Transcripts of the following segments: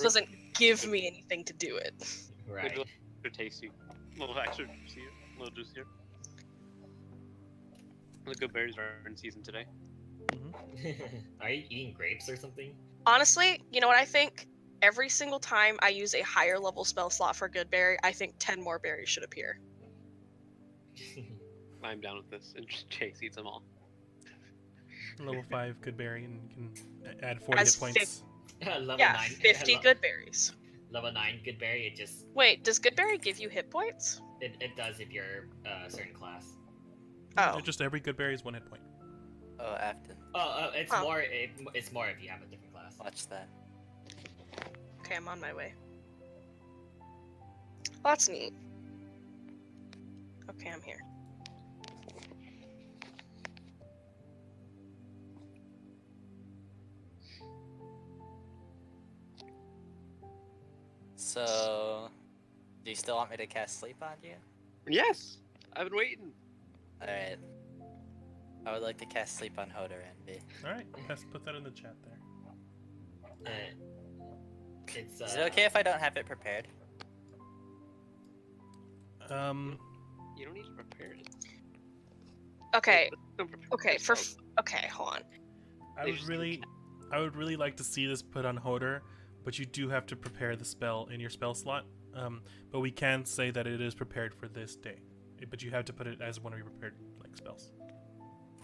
doesn't give me anything to do it. Right. Maybe extra tasty. A little extra juicy, a little juicier. The good berries are in season today. Are you eating grapes or something? Honestly, you know what I think? Every single time I use a higher level spell slot for good berry, I think 10 more berries should appear. I'm down with this, and Chase eats them all. Level 5 good berry and you can add 40 As hit points. Level Yeah, 9. 50 good berries. Level 9 good berry. It just Wait, does good berry give you hit points? it does if you're a certain class. Oh. Just every good berry is 1 hit point. Oh, Afton. It's Huh. more. It's more if you have a different class. Watch that. Okay, I'm on my way. Well, that's neat. Okay, I'm here. So, do you still want me to cast sleep on you? Yes, I've been waiting. Alright. I would like to cast sleep on Hodor Envy. Alright, put that in the chat there. It's Is it okay if I don't have it prepared? You don't need to prepare it. Okay, Don't prepare okay, yourself. okay, hold on. I would really like to see this put on Hodor, but you do have to prepare the spell in your spell slot. But we can say that it is prepared for this day. But you have to put it as one of your prepared like spells.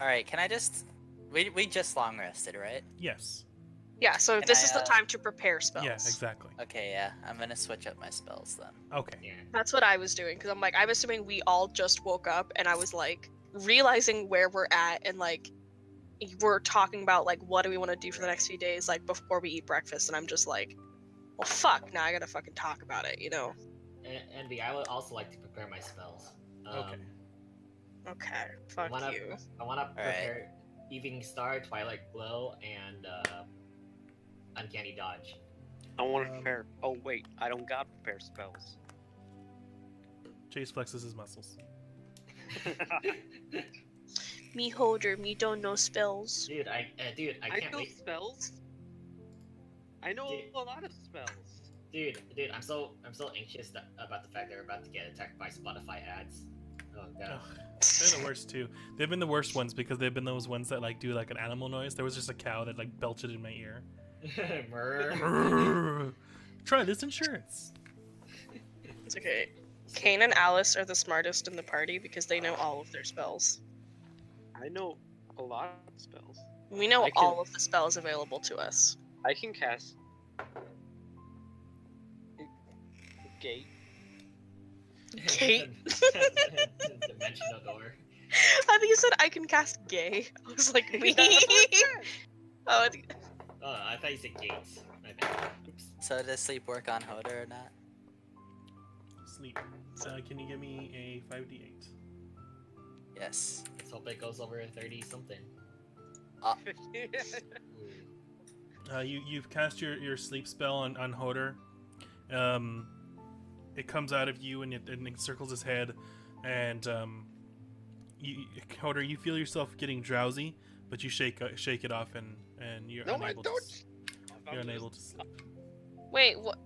Alright, can I just... We just long rested, right? Yes. Yeah, so Can this I, is the time to prepare spells. Yeah, exactly. Okay, yeah. I'm gonna switch up my spells then. Okay. Yeah. That's what I was doing, because I'm like, I'm assuming we all just woke up, and I was like, realizing where we're at, and like, we're talking about like, what do we want to do for the next few days, like, before we eat breakfast, and I'm just like, well, fuck, now I gotta fucking talk about it, you know? Envy, I would also like to prepare my spells. Okay. Okay, fuck you. I wanna prepare Evening Star, Twilight Glow, and Uncanny Dodge. I want to prepare. Oh wait, I don't got prepare spells. Chase flexes his muscles. Me holder, me don't know spells. Dude, I I can't know wait. spells. I know Dude. a lot of spells. Dude, I'm so anxious about the fact that we're about to get attacked by Spotify ads. Oh god. Ugh, they're the worst too. They've been the worst ones because they've been those ones that like do like an animal noise. There was just a cow that like belched in my ear. Murr. Try this insurance. It's okay. Kane and Alice are the smartest in the party because they know all of their spells. I know a lot of spells. We know I can- all of the spells available to us. I can cast Gate. Gate? Dimensional door. I think you said I can cast gay. I was like, me? Oh, I thought you said gates. My bad. Oops. So does sleep work on Hodor or not? Sleep. Can you give me a 5d8? Yes. Let's hope it goes over 30 something. You've cast your sleep spell on Hodor. It comes out of you and it encircles his head, and Hodor, you feel yourself getting drowsy, but you shake it off and you're No, I unable don't. you're unable to sleep. wait, what?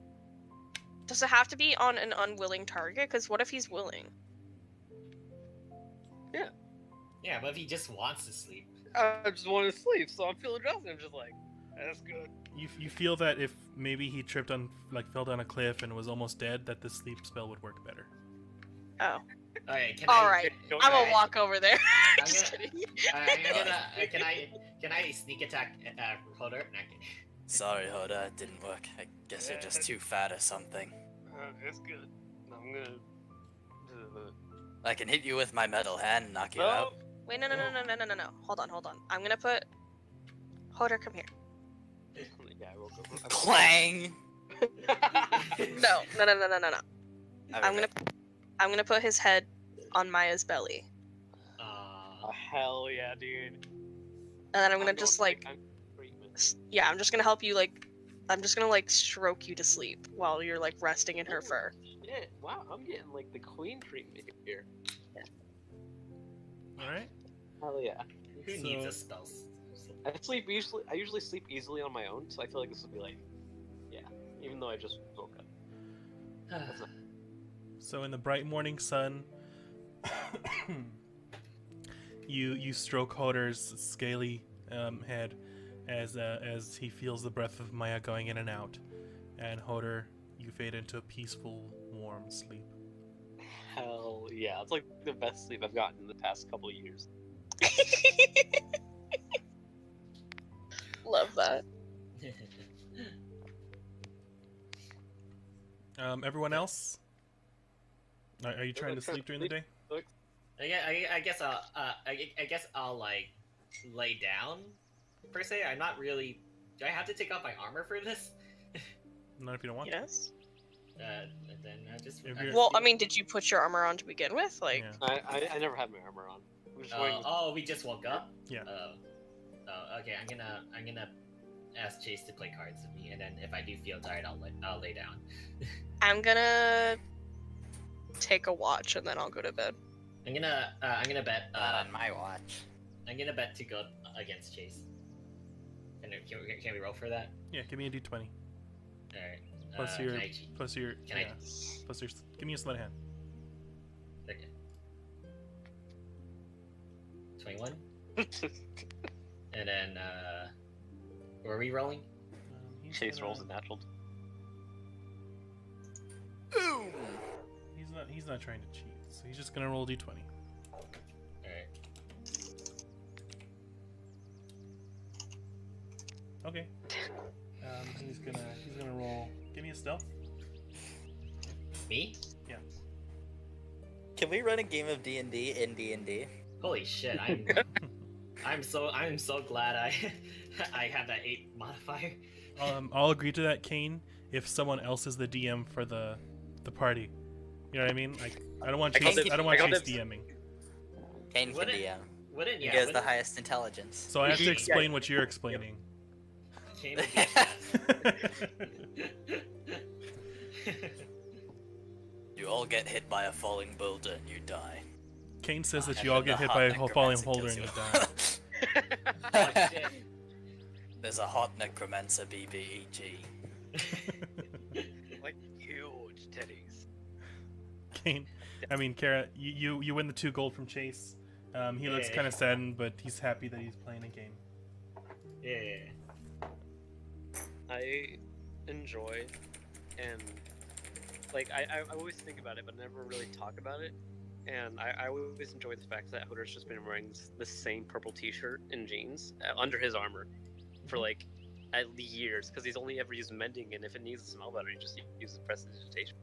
Does it have to be on an unwilling target? Because what if he's willing? Yeah, but if he just wants to sleep. I just want to sleep, so I'm feeling drowsy. I'm just like, that's good. You feel that if maybe he tripped on fell down a cliff and was almost dead, that the sleep spell would work better. Oh. Alright, Alright, Don't- I'm gonna Alright. walk over there. I'm Just gonna- kidding. Can I sneak attack Hodor? No, I can't. Sorry, Hodor, it didn't work. I guess you're just too fat or something. That's good. I'm gonna. I can hit you with my metal hand and knock you out. Wait, no. Hold on. I'm gonna put... Hodor, come here. Yeah, I will go. Clang! No. I'm gonna put his head on Maya's belly. Oh, hell yeah, dude. And then I'm gonna just like... Yeah, I'm just gonna help you like... I'm just gonna like stroke you to sleep while you're like resting in her fur. Shit! Wow, I'm getting like the queen treatment here. All right. Hell yeah! Who So- needs a spell? I usually sleep easily on my own, so I feel like this would be like, yeah, even though I just woke up. So in the bright morning sun, you stroke Hodor's scaly head as he feels the breath of Maya going in and out, and Hodor, you fade into a peaceful, warm sleep. Hell yeah, it's like the best sleep I've gotten in the past couple of years. Love that. Everyone else, are you trying to sleep during the day? I guess I'll like lay down per se. I'm not really. Do I have to take off my armor for this? Not if you don't want. Yes. Then I just. If you're- Well, I mean, did you put your armor on to begin with? Like, Yeah. I never had my armor on. I'm just wearing. Oh, we just woke up. Yeah. Oh, okay. I'm gonna ask Chase to play cards with me, and then if I do feel tired, I'll lay down. I'm gonna take a watch and then I'll go to bed. I'm gonna bet. Not on my watch. I'm gonna bet to go against Chase. Can we roll for that? Yeah, give me a d20 All right. plus Can your I cheat? plus your Can I- plus your. Give me a sleight of hand. Okay. 21. And then were we rolling? He's Chase gonna- rolls a natural. Boom! He's not trying to cheat, so he's just gonna roll d20. All right. Okay. He's gonna roll. Give me a stealth. Me? Can we run a game of D&D in D&D? Holy shit! I'm so glad I I have that 8 modifier. I'll agree to that, Kane, if someone else is the DM for the party. You know what I mean? Like, I don't want I got Chase. this- I don't want I got Chase this- DMing. Kane can Wouldn't- DM. Wouldn't He yeah? has the wouldn't- highest intelligence. So I have to Yeah. explain what you're explaining. Chain would be a You all get hit by a falling boulder and you die. Kane says that And you all then get the hit hot by a falling necromancer boulder and kills you die. Oh, shit. There's a hot necromancer BBEG. Like huge titties. Kane, I mean, Kara, you win the 2 gold from Chase. He looks Yeah. kind of saddened, but he's happy that he's playing a game. Yeah. I enjoy and like I always think about it but never really talk about it. And I always enjoy the fact that Hodor's just been wearing the same purple t-shirt and jeans under his armor for like at years because he's only ever used mending, and if it needs to smell better, he just uses prestidigitation.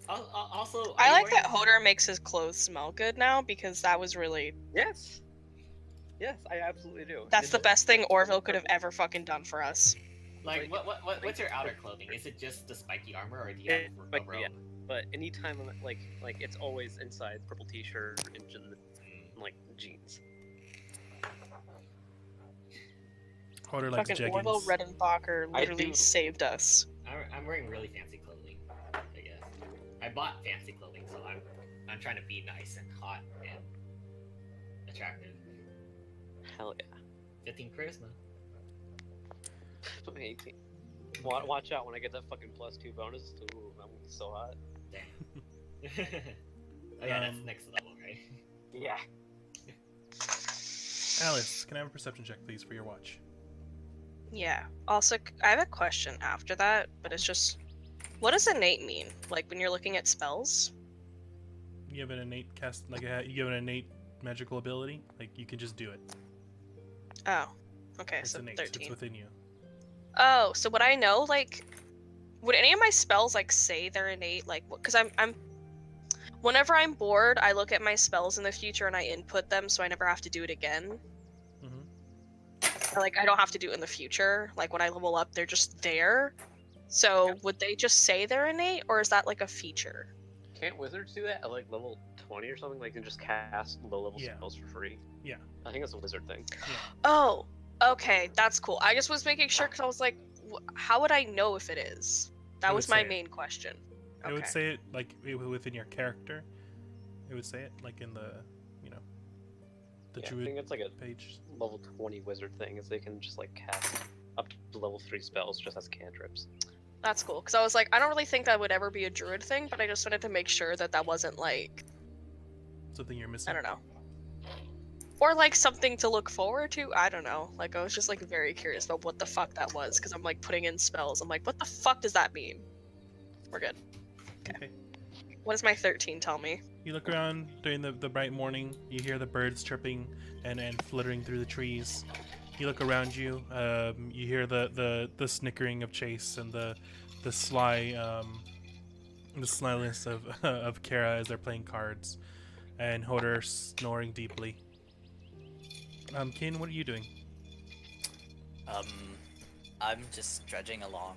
Also, I are you like that wearing- Hodor makes his clothes smell good now because that was really Yes, I absolutely do. that's the best thing Orville could have ever fucking done for us. Like, what's your outer clothing? Is it just the spiky armor, or do you Yeah, have a spiky, robe? yeah. But anytime like it's always inside purple t-shirt and like jeans. Hodor likes Fucking Orville jeggings. Redenbacher I literally do. saved us. I'm wearing really fancy clothing, I guess. I bought fancy clothing, so I'm trying to be nice and hot and attractive. Hell yeah. 15 charisma. Watch out when I get that fucking +2 bonus. Ooh, I'm gonna be so hot. Damn. Oh yeah, that's Um, next level, right? Yeah. Alice, can I have a perception check, please, for your watch? Yeah. Also, I have a question after that, but it's just, what does innate mean? Like when you're looking at spells? You have an innate you have an innate magical ability. Like, you can just do it. Oh, okay, It's so innate. 13. It's within you. Oh, so would I know, like, would any of my spells, like, say they're innate? Like, because I'm, whenever I'm bored, I look at my spells in the future and I input them so I never have to do it again. Mm-hmm. Like, I don't have to do it in the future. Like, when I level up, they're just there. So, would they just say they're innate, or is that, like, a feature? Can't wizards do that at like level 20 or something? Like, they just cast low-level Yeah. spells for free? Yeah. I think it's a wizard thing. Oh, okay, that's cool. I just was making sure because I was like, how would I know if it is? That It would was my say it. main question. It would Okay. say it like within your character. It would say it like in the, the Yeah, I druid think it's like a page. level 20 wizard thing, is they can just like cast up to level 3 spells just as cantrips. That's cool. Because I was like, I don't really think that would ever be a druid thing, but I just wanted to make sure that that wasn't like, Something you're missing. I don't know. Or like something to look forward to. I don't know. Like I was just like very curious about what the fuck that was because I'm like putting in spells. I'm like, what the fuck does that mean? We're good. Okay. What does my 13 tell me? You look around during the bright morning. You hear the birds chirping and fluttering through the trees. You look around you. You hear the snickering of Chase and the slyness of of Kara as they're playing cards, and Hodor snoring deeply. Kane, what are you doing? I'm just trudging along.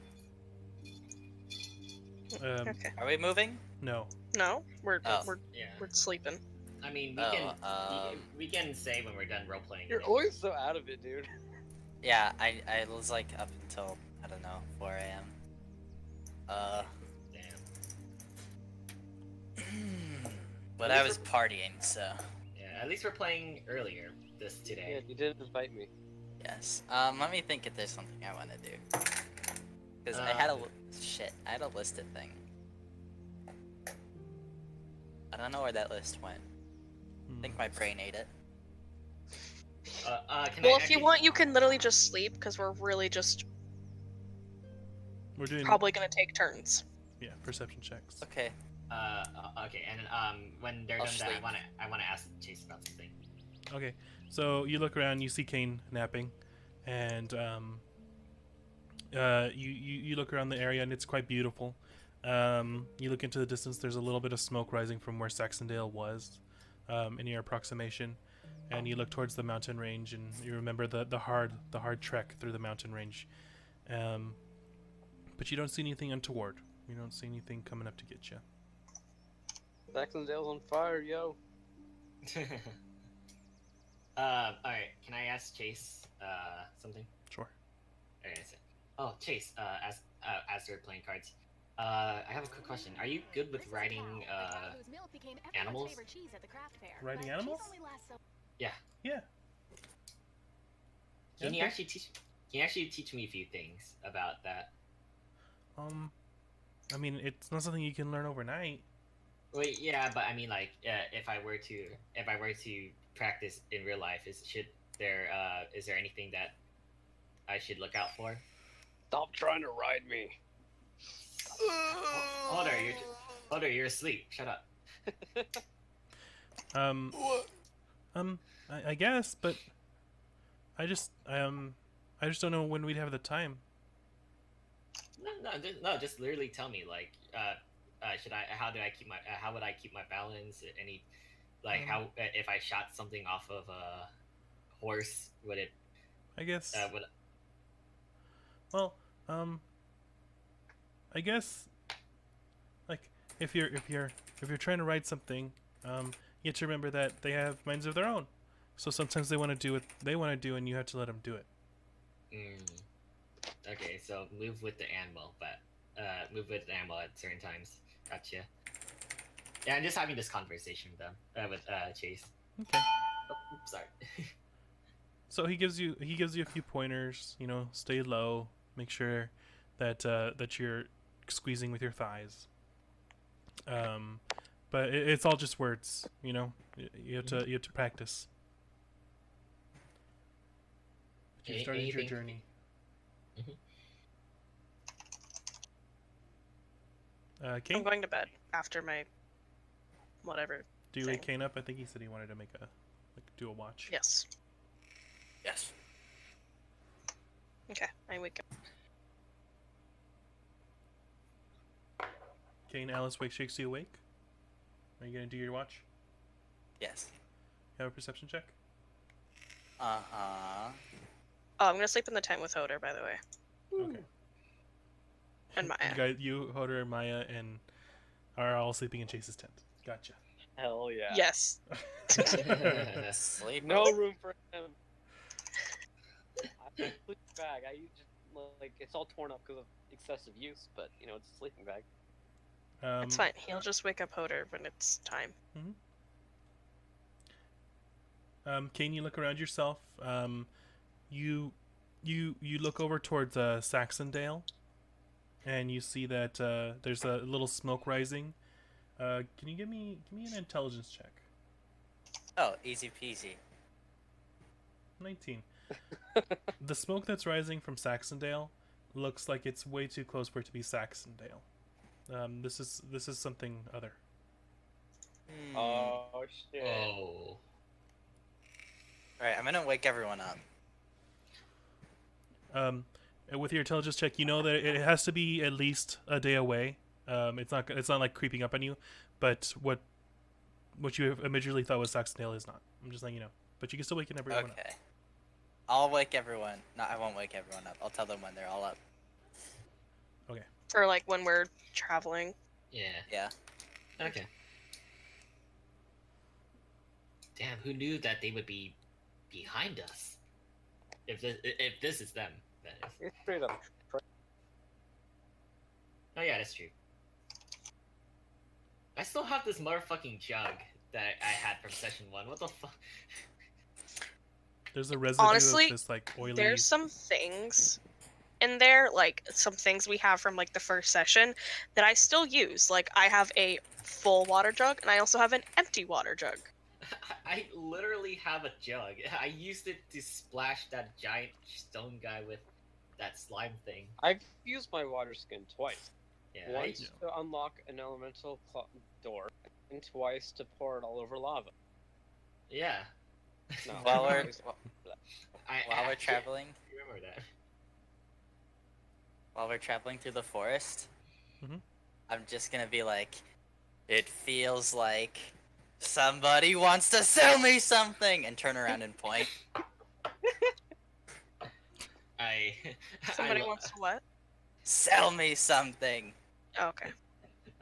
Okay. Are we moving? No. No, we're Oh. Yeah. we're sleeping. I mean, Oh, we can say when we're done role playing. You're always so out of it, dude. Yeah, I was like up until, I don't know, 4 a.m. Damn. But I was partying, so Yeah. At least we're playing earlier Yeah, today. you didn't invite me. yes. Let me think if there's something I want to do. Because I had I had a listed thing. I don't know where that list went. I think my brain ate it. Can Well, I if you actually- want, you can literally just sleep because we're really just We're doing probably gonna take turns. perception checks. Okay. Okay, and when they're I'll done that, sleep. I wanna ask Chase about something. Okay, so you look around, you see Kane napping, and you look around the area, and it's quite beautiful. You look into the distance. There's a little bit of smoke rising from where Saxondale was, in your approximation, and you look towards the mountain range, and you remember the hard trek through the mountain range, but you don't see anything untoward. You don't see anything coming up to get you. Saxondale's on fire, yo. Alright, can I ask Chase something? Sure. Okay, so, oh, Chase, as they're playing cards, I have a quick question. Are you good with writing animals? Writing animals? Yeah. Yeah. Can Yeah, you actually teach me a few things about that? I mean, it's not something you can learn overnight. Wait, yeah, but I mean, like, if I were to practice in real life, is there anything that I should look out for? Stop trying to ride me. Holder, you're asleep. Shut up. I guess, but I just don't know when we'd have the time. No, just literally tell me, like, how would I keep my balance? Any, like, how, if I shot something off of a horse, would it, I guess. would, Well, I guess, like, if you're trying to write something, you have to remember that they have minds of their own. So sometimes they want to do what they want to do, and you have to let them do it. Okay, so move with the animal, but move with the animal at certain times. Gotcha. Yeah, I'm just having this conversation with them, with Chase. Okay. Oh, oops, sorry. So he gives you a few pointers. You know, stay low. Make sure that that you're squeezing with your thighs. But it's all just words. You know, you have to practice. But you started your journey. Kane, I'm going to bed after my whatever. do you thing. wake Kane up? I think he said he wanted to do a watch. Yes. Yes. Okay, I wake up. Kane, Alice shakes you awake. Are you gonna do your watch? Yes. Have a perception check. Uh-huh. Oh, I'm gonna sleep in the tent with Hodor, by the way. Okay. And Maya. You, Hodor, and Maya, and are all sleeping in Chase's tent. Gotcha. Hell yeah. Yes. Sleep. No room for him. I have a sleeping bag. I just, like, it's all torn up because of excessive use, but, you know, it's a sleeping bag. It's fine. He'll just wake up Hodor when it's time. Kane, you look around yourself. You look over towards Saxondale, and you see that there's a little smoke rising. Can you give me an intelligence check? Oh, easy peasy. 19. The smoke that's rising from Saxondale looks like it's way too close for it to be Saxondale. This is something other. Oh shit. Oh. Alright, I'm gonna wake everyone up. With your intelligence check, you know that it has to be at least a day away. It's not like creeping up on you, but what you immediately thought was Saxondale is not. I'm just letting you know. But you can still wake everyone up. Okay. I'll wake everyone. No, I won't wake everyone up. I'll tell them when they're all up. For like when we're traveling. Yeah. Yeah. Okay. Damn, who knew that they would be behind us? If this is them, that is. It's straight up. Oh yeah, that's true. I still have this motherfucking jug that I had from session 1. What the fuck? There's a residue Honestly, of this like oily. There's some things in there, like some things we have from like the first session that I still use. Like I have a full water jug and I also have an empty water jug. I literally have a jug. I used it to splash that giant stone guy with that slime thing. I've used my water skin twice. Yeah. Once to unlock an elemental door, and twice to pour it all over lava. Yeah. No, While we're I while we're actually traveling, remember that. while we're traveling through the forest, Mhm. I'm just gonna be like, it feels like somebody wants to sell me something, and turn around and point. Somebody wants to what? Sell me something. Oh, okay.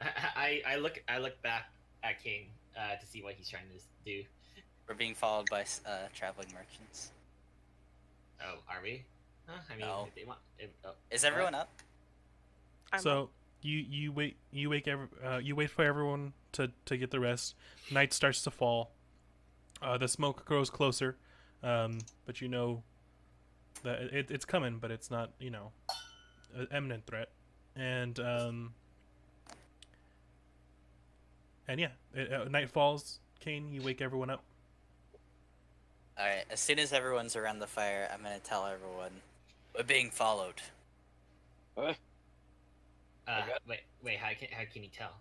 I look back at King to see what he's trying to do. We're being followed by traveling merchants. Oh, are we? Huh? I mean, No. if they want. Is everyone up? I'm So you wait for everyone to get the rest. Night starts to fall. The smoke grows closer, but you know that it's coming, but it's not an imminent threat. And yeah, night falls. Kane, you wake everyone up. Alright, as soon as everyone's around the fire, I'm gonna tell everyone we're being followed. Huh? Wait. How can you tell?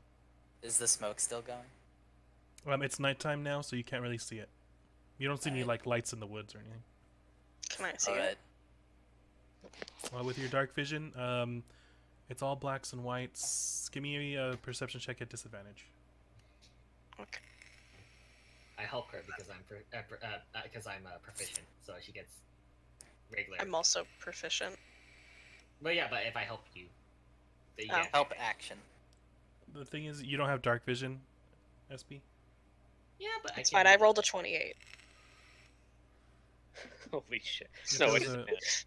Is the smoke still going? It's nighttime now, so you can't really see it. You don't see any like lights in the woods or anything. Can I see Alright. it? With your dark vision, it's all blacks and whites. Give me a perception check at disadvantage. Okay. I help her because I'm proficient, so she gets regular. I'm also proficient. But yeah, but if I help you, then you Oh. get Help action. The thing is, you don't have dark vision, SP. Yeah, but It's I fine. can. I rolled a 28. Holy shit. It No, does it isn't. It's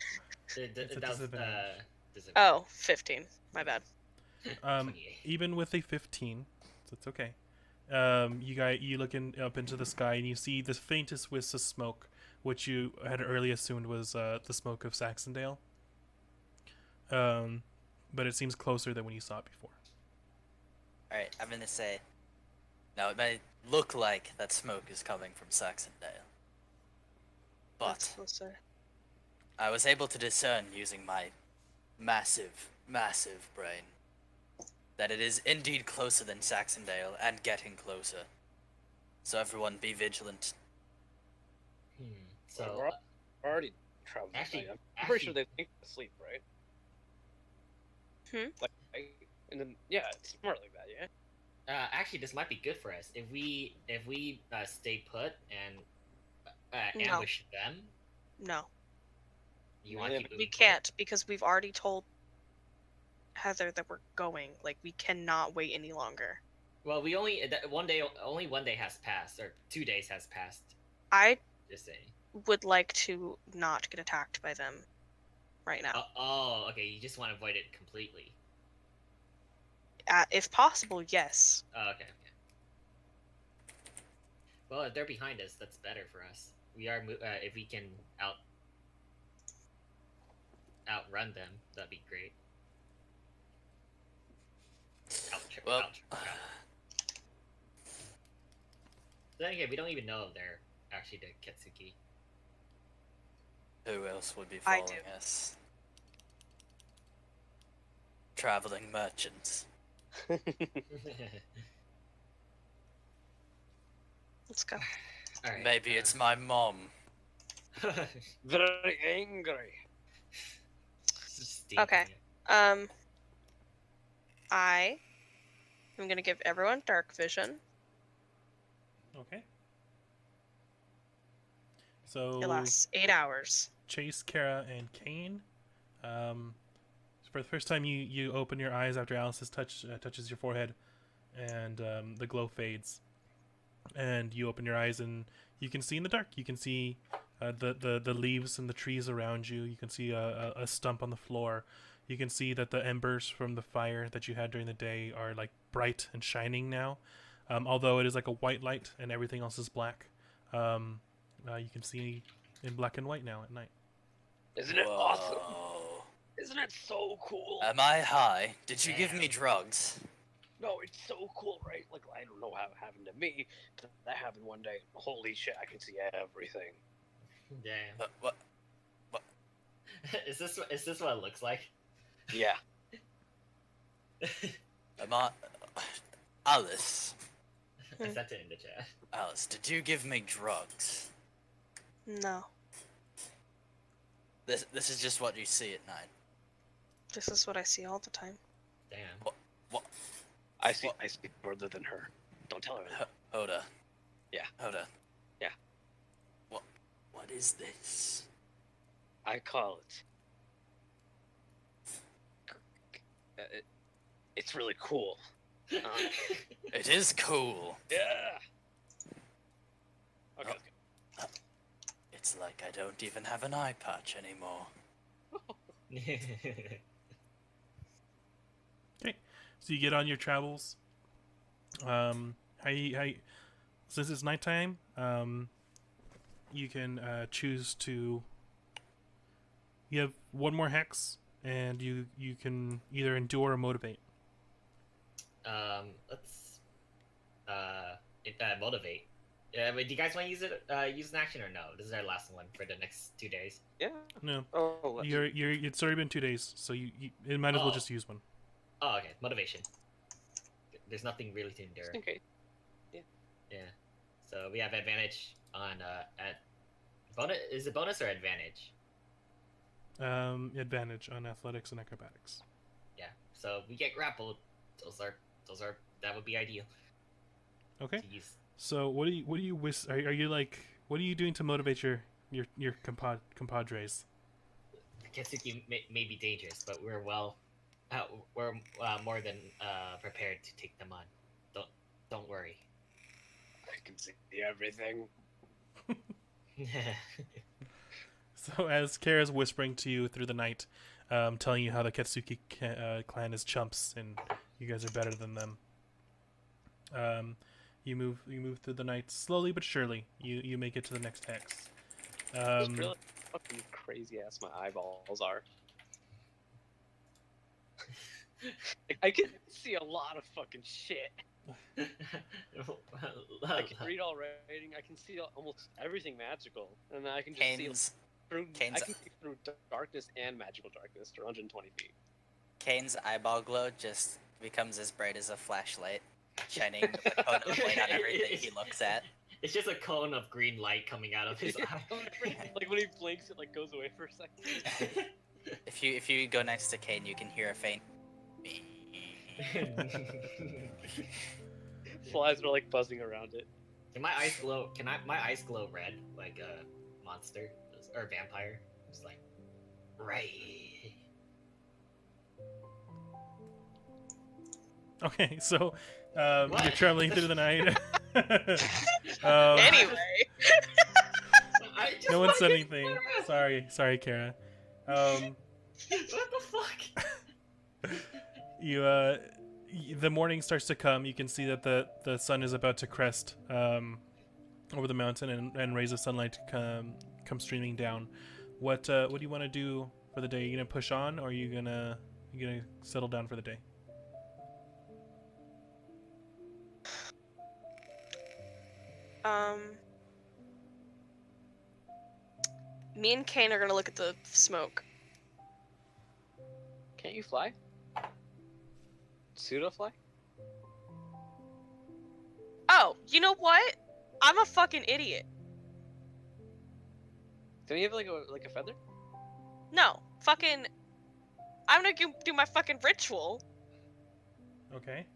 a That was disadvantage. disadvantage. Oh, 15. My bad. 28. Even with a 15, so it's okay. You look up into the sky and you see the faintest wisp of smoke, which you had earlier assumed was the smoke of Saxondale. But it seems closer than when you saw it before. Alright, I'm gonna say, now it may look like that smoke is coming from Saxondale. That's But closer. I was able to discern using my massive, massive brain that it is indeed closer than Saxondale and getting closer. So everyone be vigilant. So We're already traveling. Actually- I'm pretty sure they think to sleep, right? Hmm? And then yeah, it's smart like that, yeah. actually, this might be good for us if we stay put and No. ambush them. No. You want Yeah, to keep We moving can't because we've already told Heather that we're going. Like, we cannot wait any longer. forward? Well, we only only 1 day has passed, or 2 days has passed. I Just saying. would like to not get attacked by them right now. Oh, okay. You just want to avoid it completely. If possible, yes. Oh, okay. Well, if they're behind us, that's better for us. We are if we can outrun them, that'd be great. Well, Then again, we don't even know if they're actually the Ketsuki. who else would be I following do. us? Traveling merchants. Let's go. Alright. Maybe it's my mom. Very angry. Okay. I am gonna give everyone dark vision. Okay. So It lasts 8 hours. Chase, Kara, and Kane. For the first time, you open your eyes after Alice's touches your forehead, and the glow fades, and you open your eyes and you can see in the dark. You can see the leaves and the trees around you. You can see a stump on the floor. You can see that the embers from the fire that you had during the day are like bright and shining now, although it is like a white light and everything else is black. You can see in black and white now at night. Isn't it awesome? Whoa. Isn't it so cool? Am I high? Did you give Damn. me drugs? No, it's so cool, right? Like, I don't know how it happened to me, but that happened one day. Holy shit, I can see everything. Damn. What? Is this what it looks like? Yeah. Am I... Alice. I sent it in the chat. Alice, did you give me drugs? No. This is just what you see at night. This is what I see all the time. Damn. I see further than her. Don't tell her that. Hoda. Yeah. Hoda. Yeah. What is this? I call it's really cool. It is cool. Yeah. Okay. Oh. It's like I don't even have an eye patch anymore. So you get on your travels. Since it's nighttime, you can choose to. You have one more hex, and you can either endure or motivate. Let's motivate. But do you guys want to use it? Use an action or no? This is our last one for the next 2 days. Yeah. No, Oh, it's already been 2 days, so you it might as well Oh. just use one. Oh, okay. Motivation. There's nothing really to endure. okay. Yeah. So we have advantage on at bonus. Is it bonus or advantage? Advantage on athletics and acrobatics. Yeah. So we get grappled. Those are that would be ideal. Okay. To use. So what do you wish? Are you like? What are you doing to motivate your compadres? Ketsuki may be dangerous, but we're more than prepared to take them on. Don't worry. I can see everything. So as Kara's whispering to you through the night, telling you how the Ketsuki clan is chumps and you guys are better than them. You move through the night slowly but surely. You make it to the next hex. Just really fucking crazy ass my eyeballs are. I can see a lot of fucking shit. I can read all writing. I can see almost everything magical, and I can just see through. I can see through darkness and magical darkness to 120 feet. Kane's eyeball glow just becomes as bright as a flashlight, shining a cone of light on everything he looks at. It's just a cone of green light coming out of his eye. Like when he blinks, it like goes away for a second. If you go next to Kane, you can hear a faint. Flies are like buzzing around it. Can my eyes glow? My eyes glow red like a monster or a vampire? It's like right. Okay, so you're traveling through the night. Anyway. No one said anything. Sorry, Kara. What the fuck? The morning starts to come. You can see that the sun is about to crest over the mountain, and rays of sunlight come streaming down. What do you want to do for the day? Are you gonna push on, or are you gonna settle down for the day? Me and Kane are gonna look at the smoke. Can't you fly? Pseudo fly? Oh, you know what? I'm a fucking idiot. Don't you have like a feather? No, fucking. I'm gonna do my fucking ritual. Okay.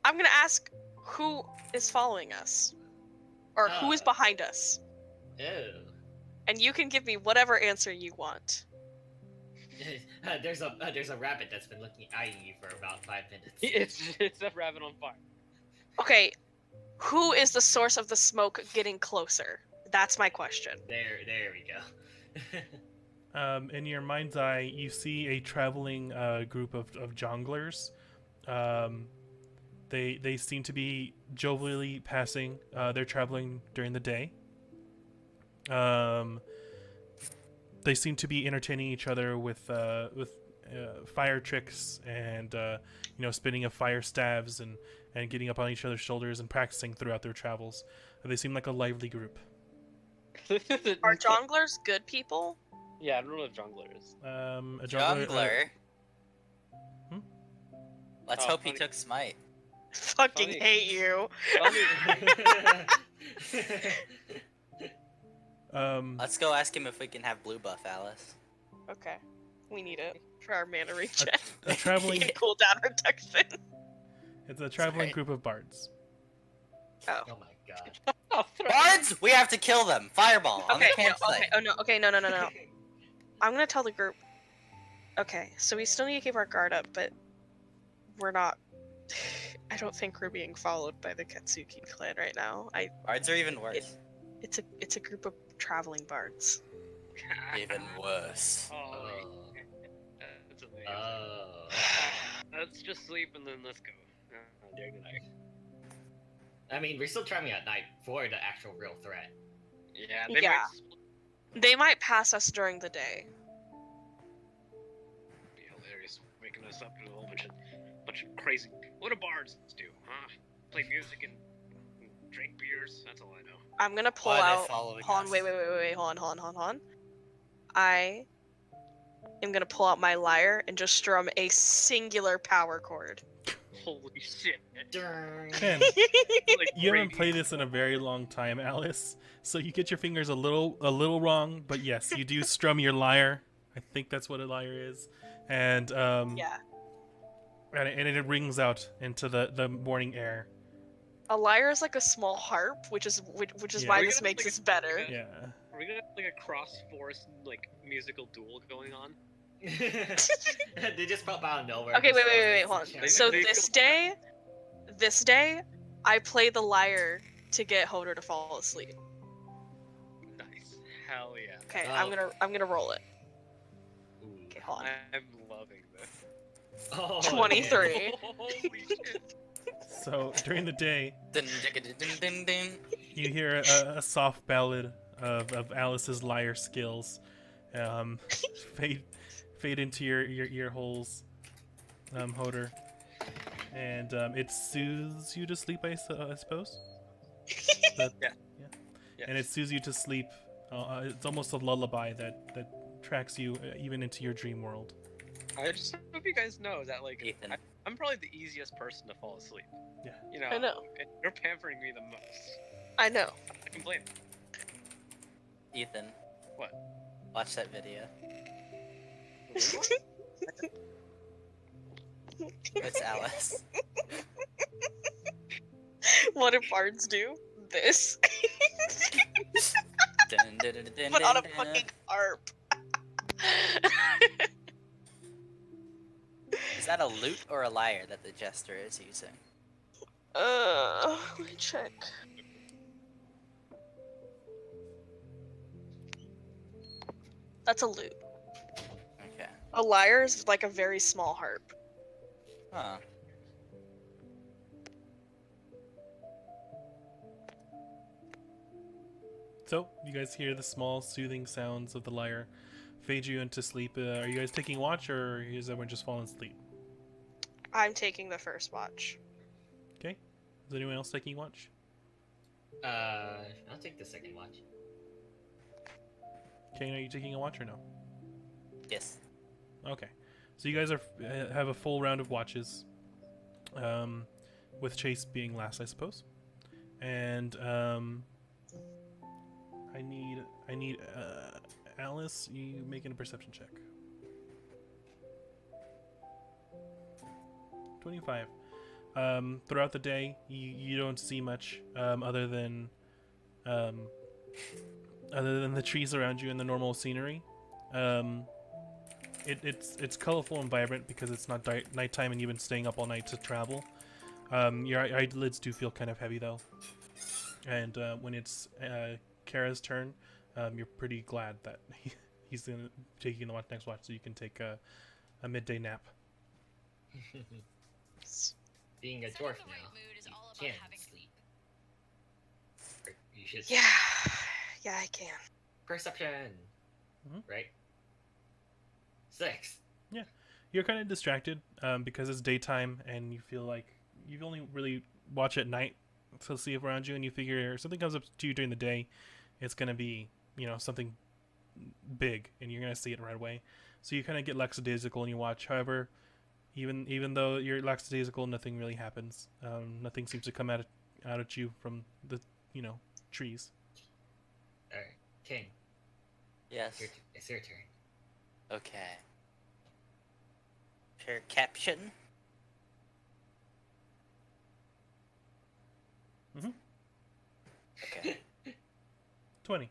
I'm gonna ask who is following us, or who is behind us, Ew. and you can give me whatever answer you want. There's a rabbit that's been eyeing you for about 5 minutes. It's a rabbit on fire. Okay, who is the source of the smoke getting closer? That's my question. There we go. In your mind's eye, you see a traveling group of jonglers. They seem to be jovially passing. They're traveling during the day. They seem to be entertaining each other with fire tricks and spinning of fire staves and getting up on each other's shoulders and practicing throughout their travels. They seem like a lively group. Are jonglers good people? Yeah, I don't know what a jongler is. A Jungler. Hmm? Let's Oh, hope he funny. took smite. Fucking Funny. hate you. Let's go ask him if we can have blue buff, Alice. Okay, we need it for our mana regen. a traveling Cooldown protection. It's a traveling Sorry. group of bards. Oh. Oh my god. Bards, we have to kill them. Fireball on Okay, the campsite. no. I'm gonna tell the group. Okay, so we still need to keep our guard up, but we're not. I don't think we're being followed by the Katsuki clan right now. Bards are even worse. It's a group of traveling bards. Even worse. Oh, Oh. that's amazing. Oh. Let's just sleep and then let's go. Dear good night. I mean, we're still traveling at night for the actual real threat. Yeah, Yeah. They might pass us during the day. Be hilarious, waking us up to a whole bunch of crazy. What do bards do? Huh? Play music and drink beers. That's all I know. I'm gonna pull Why are they out. following Hold on, us? wait, hold on. I am gonna pull out my lyre and just strum a singular power chord. Holy shit! Darn. Man, Like you haven't radio. played this in a very long time, Alice. So you get your fingers a little wrong, but yes, you do strum your lyre. I think that's what a lyre is, and Yeah. and it rings out into the morning air. A lyre is like a small harp, which is Yeah. why We're this gonna makes like this better. Yeah. Are we gonna have like a cross forest like musical duel going on? They just pop out of nowhere. Okay, just wait, start hold on. chanting. So They this day, I play the lyre to get Hodor to fall asleep. Nice. Hell yeah. Okay, Oh. I'm gonna roll it. Ooh. Okay, hold on. I'm loving this. Oh, 23. Holy shit. So during the day, Dun, dun, dun, dun, dun. you hear a soft ballad of Alice's lyre skills fade into your ear holes, Hodor, and it soothes you to sleep, I suppose. That- Yeah. And it soothes you to sleep. It's almost a lullaby that tracks you even into your dream world. I just hope you guys know that like Ethan. I'm probably the easiest person to fall asleep. Yeah. You know. I know. And you're pampering me the most. I know. I can blame. Ethan. What? Watch that video. It's Alice. What do bards do? This. Dun, dun, dun, dun, But on a dun, dun. fucking harp. Is that a lute or a lyre that the jester is using? Let me check. That's a lute. Okay. A lyre is like a very small harp. Huh. So you guys hear the small soothing sounds of the lyre fade you into sleep. Are you guys taking watch, or is everyone just falling asleep? I'm taking the first watch. Okay. Is anyone else taking watch? I'll take the second watch. Kane, are you taking a watch or no? Yes. Okay, so you guys are have a full round of watches, with Chase being last, I suppose. And I need Alice. You making a perception check. 25. Throughout the day, you don't see much other than the trees around you and the normal scenery. It's colorful and vibrant because it's not nighttime and you've been staying up all night to travel. Your eyelids do feel kind of heavy though, and when it's Kara's turn, you're pretty glad that he's taking the next watch so you can take a midday nap. Being a Set in dwarf the right now, mood is you all about can having- sleep. Or you should. Yeah, yeah, I can. Perception. Mhm. Right. 6. You're kind of distracted because it's daytime and you feel like you only really watch at night to see around you, and you figure if something comes up to you during the day, it's gonna be something big, and you're gonna see it right away. So you kind of get lackadaisical and you watch. However, even though you're lackadaisical, nothing really happens. Nothing seems to come out at you from the trees. All right, King. Yes. It's your turn. Okay. Perception. Mhm. Okay. 20.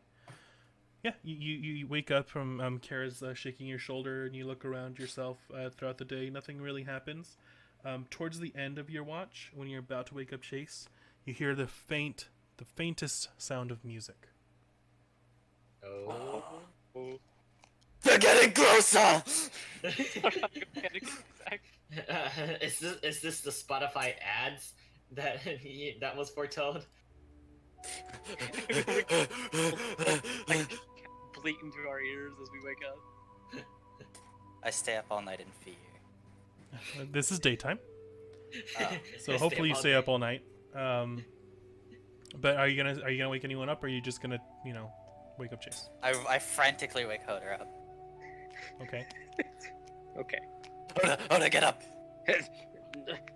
Yeah, you wake up from Kara's shaking your shoulder, and you look around yourself throughout the day. Nothing really happens. Towards the end of your watch, when you're about to wake up Chase, you hear the faintest sound of music. Oh. They're getting closer. Is this the Spotify ads that that was foretold? Bleat into our ears as we wake up. I stay up all night in fear. This is daytime, Oh. so hopefully you stay up all night. But are you gonna wake anyone up, or are you just gonna wake up Chase? I frantically wake Hoder up. Okay. Okay. Hoder, get up!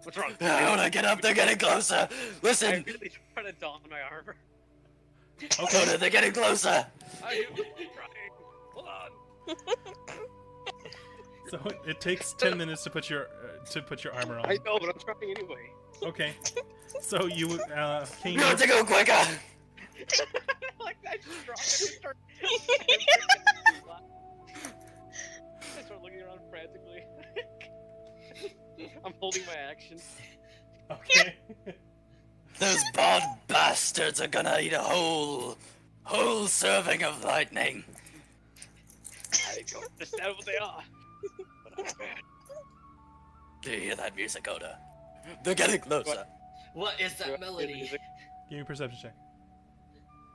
What's wrong? Hoder, get up! They're getting closer! I Listen! really try to don my armor. Okay. Hoder, they're getting closer! I am trying. Hold on. So it takes 10 minutes to put your armor on. I know, but I'm trying anyway. Okay. So you Kane, You have to go quicker! Like I just dropped it and start. I start looking around frantically. I'm holding my action. Okay. Those bald bastards are gonna eat a whole serving of lightning. I don't understand what they are. But I'm bad. Do you hear that music, Hoder? They're getting closer. What is Do I that play the melody? music? Give me a perception check.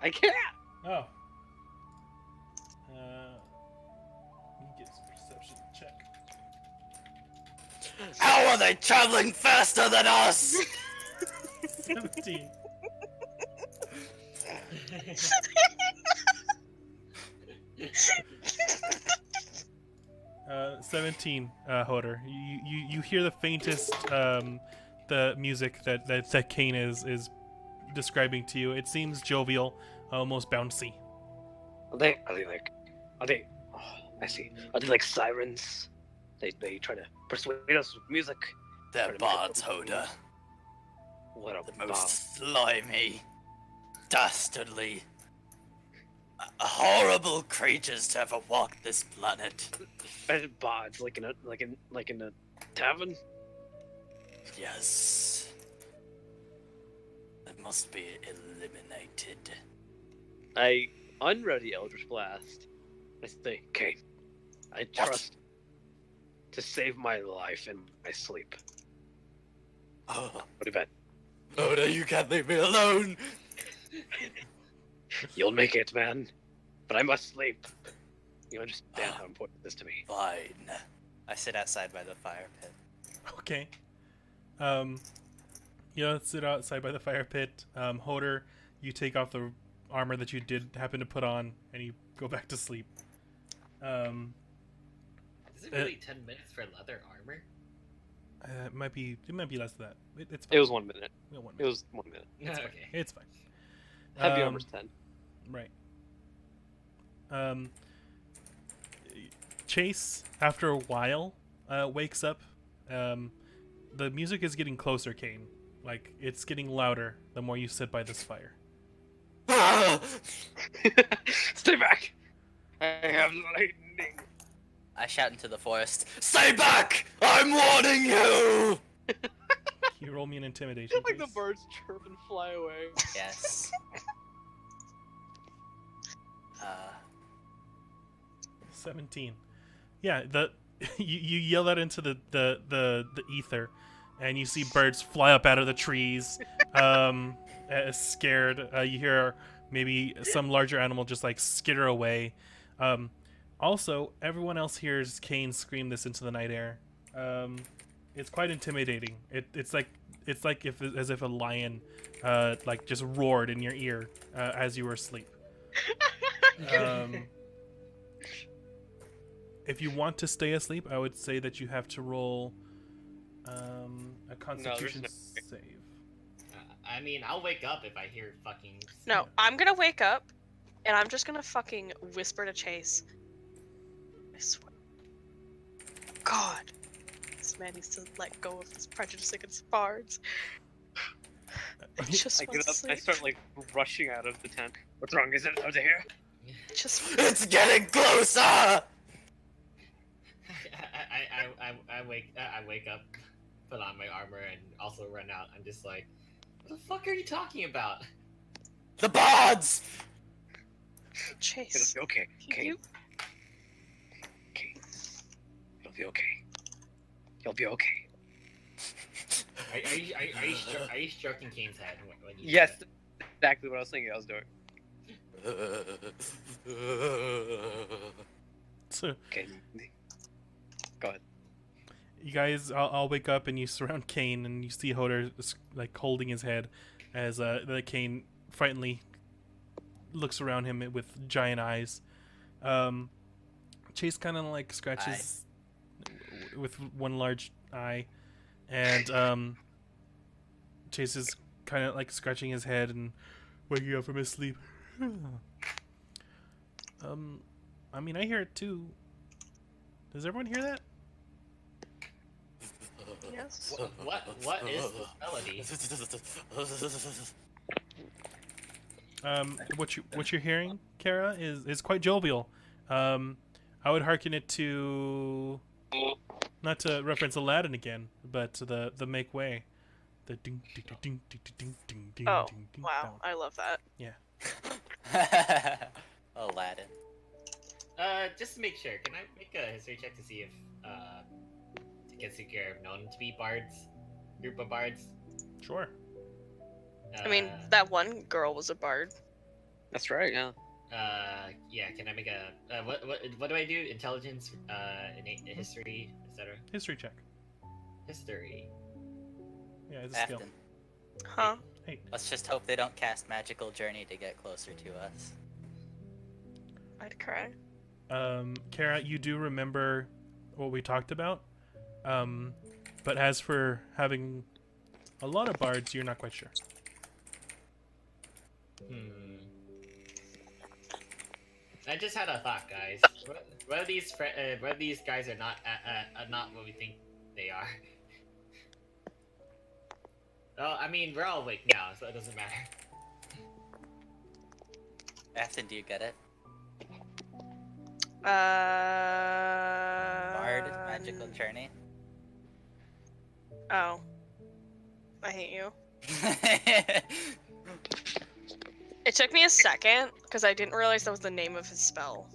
I can't. Oh. You get some perception check. How are they traveling faster than us? 17. 17, Hoder. You hear the faintest the music that Kane is describing to you. It seems jovial, almost bouncy. Are they oh, I see. Are they like sirens? They try to persuade us with music. They're bards, Hoder. What a The bomb. most slimy, dastardly, horrible creatures to ever walk this planet. Bards like in a tavern? Yes. It must be eliminated. I unready Eldritch Blast. I say, Kane, I trust to save my life in my sleep. Oh, Go to bed. Hoder, you can't leave me alone. You'll make it, man. But I must sleep. You understand how important this is to me. Fine. I sit outside by the fire pit. Okay. You sit outside by the fire pit. Hoder, you take off the armor that you did happen to put on, and you go back to sleep. Is it really 10 minutes for leather armor? It might be less than that. It's It fine. was 1 minute. Yeah, 1 It minute. was 1 minute. Okay. It's fine. Heavy Um, armor's 10. Right. Chase, after a while, wakes up. The music is getting closer, Kane. Like, it's getting louder the more you sit by this fire. Stay back! I have lightning. I shout into the forest. Stay back! I'm warning you! Can you roll me an intimidation, Like the please? birds chirp and fly away. Yes. 17. Yeah, you yell that into the ether, and you see birds fly up out of the trees, scared. You hear maybe some larger animal just like skitter away. Also, everyone else hears Kane scream this into the night air. It's quite intimidating. It's like as if a lion like just roared in your ear as you were asleep. If you want to stay asleep, I would say that you have to roll a Constitution no- save. I mean, I'll wake up if I hear fucking. No, I'm gonna wake up, and I'm just gonna fucking whisper to Chase. I swear. God. This man needs to let go of his prejudice against bards. I just I want get to up, sleep. I start like rushing out of the tent. What's wrong? Is it out here? Just It's getting closer! I wake up, put on my armor, and also run out. I'm just like, what the fuck are you talking about? The bards! It'll Chase. be okay. Kane. You Kane. It'll be okay. You'll be okay. Are you stroking Kane's head when you? Yes, exactly what I was thinking I was doing. So Okay. Go ahead. you guys, I'll wake up and you surround Kane, and you see Hodor like holding his head as the Kane frighteningly looks around him with giant eyes. Chase kind of like scratches with one large eye, and Chase is kind of like scratching his head and waking up from his sleep. I mean, I hear it too. Does everyone hear that? Yes. What is this melody? What you're hearing, Kara, is quite jovial. I would hearken it to, not to reference Aladdin again, but to the Make Way, the ding ding ding ding ding ding ding. Oh, ding, ding, wow. I love that. Aladdin. Just to make sure, can I make a history check to see if Tiketsuki are known to be bards, group of bards? Sure. I mean, that one girl was a bard. That's right. Yeah. Yeah. Can I make a what do I do? Intelligence, innate history, etc. History check. History. Yeah, it's a skill. Afton. Huh? Let's just hope they don't cast Magical Journey to get closer to us. I'd cry. Kara, you do remember what we talked about, but as for having a lot of bards, you're not quite sure. I just had a thought, guys. What if these guys are not what we think they are? Well, I mean, we're all awake now, so it doesn't matter. Afton, do you get it? Bard. Magical Journey? Oh. I hate you. It took me a second, because I didn't realize that was the name of his spell.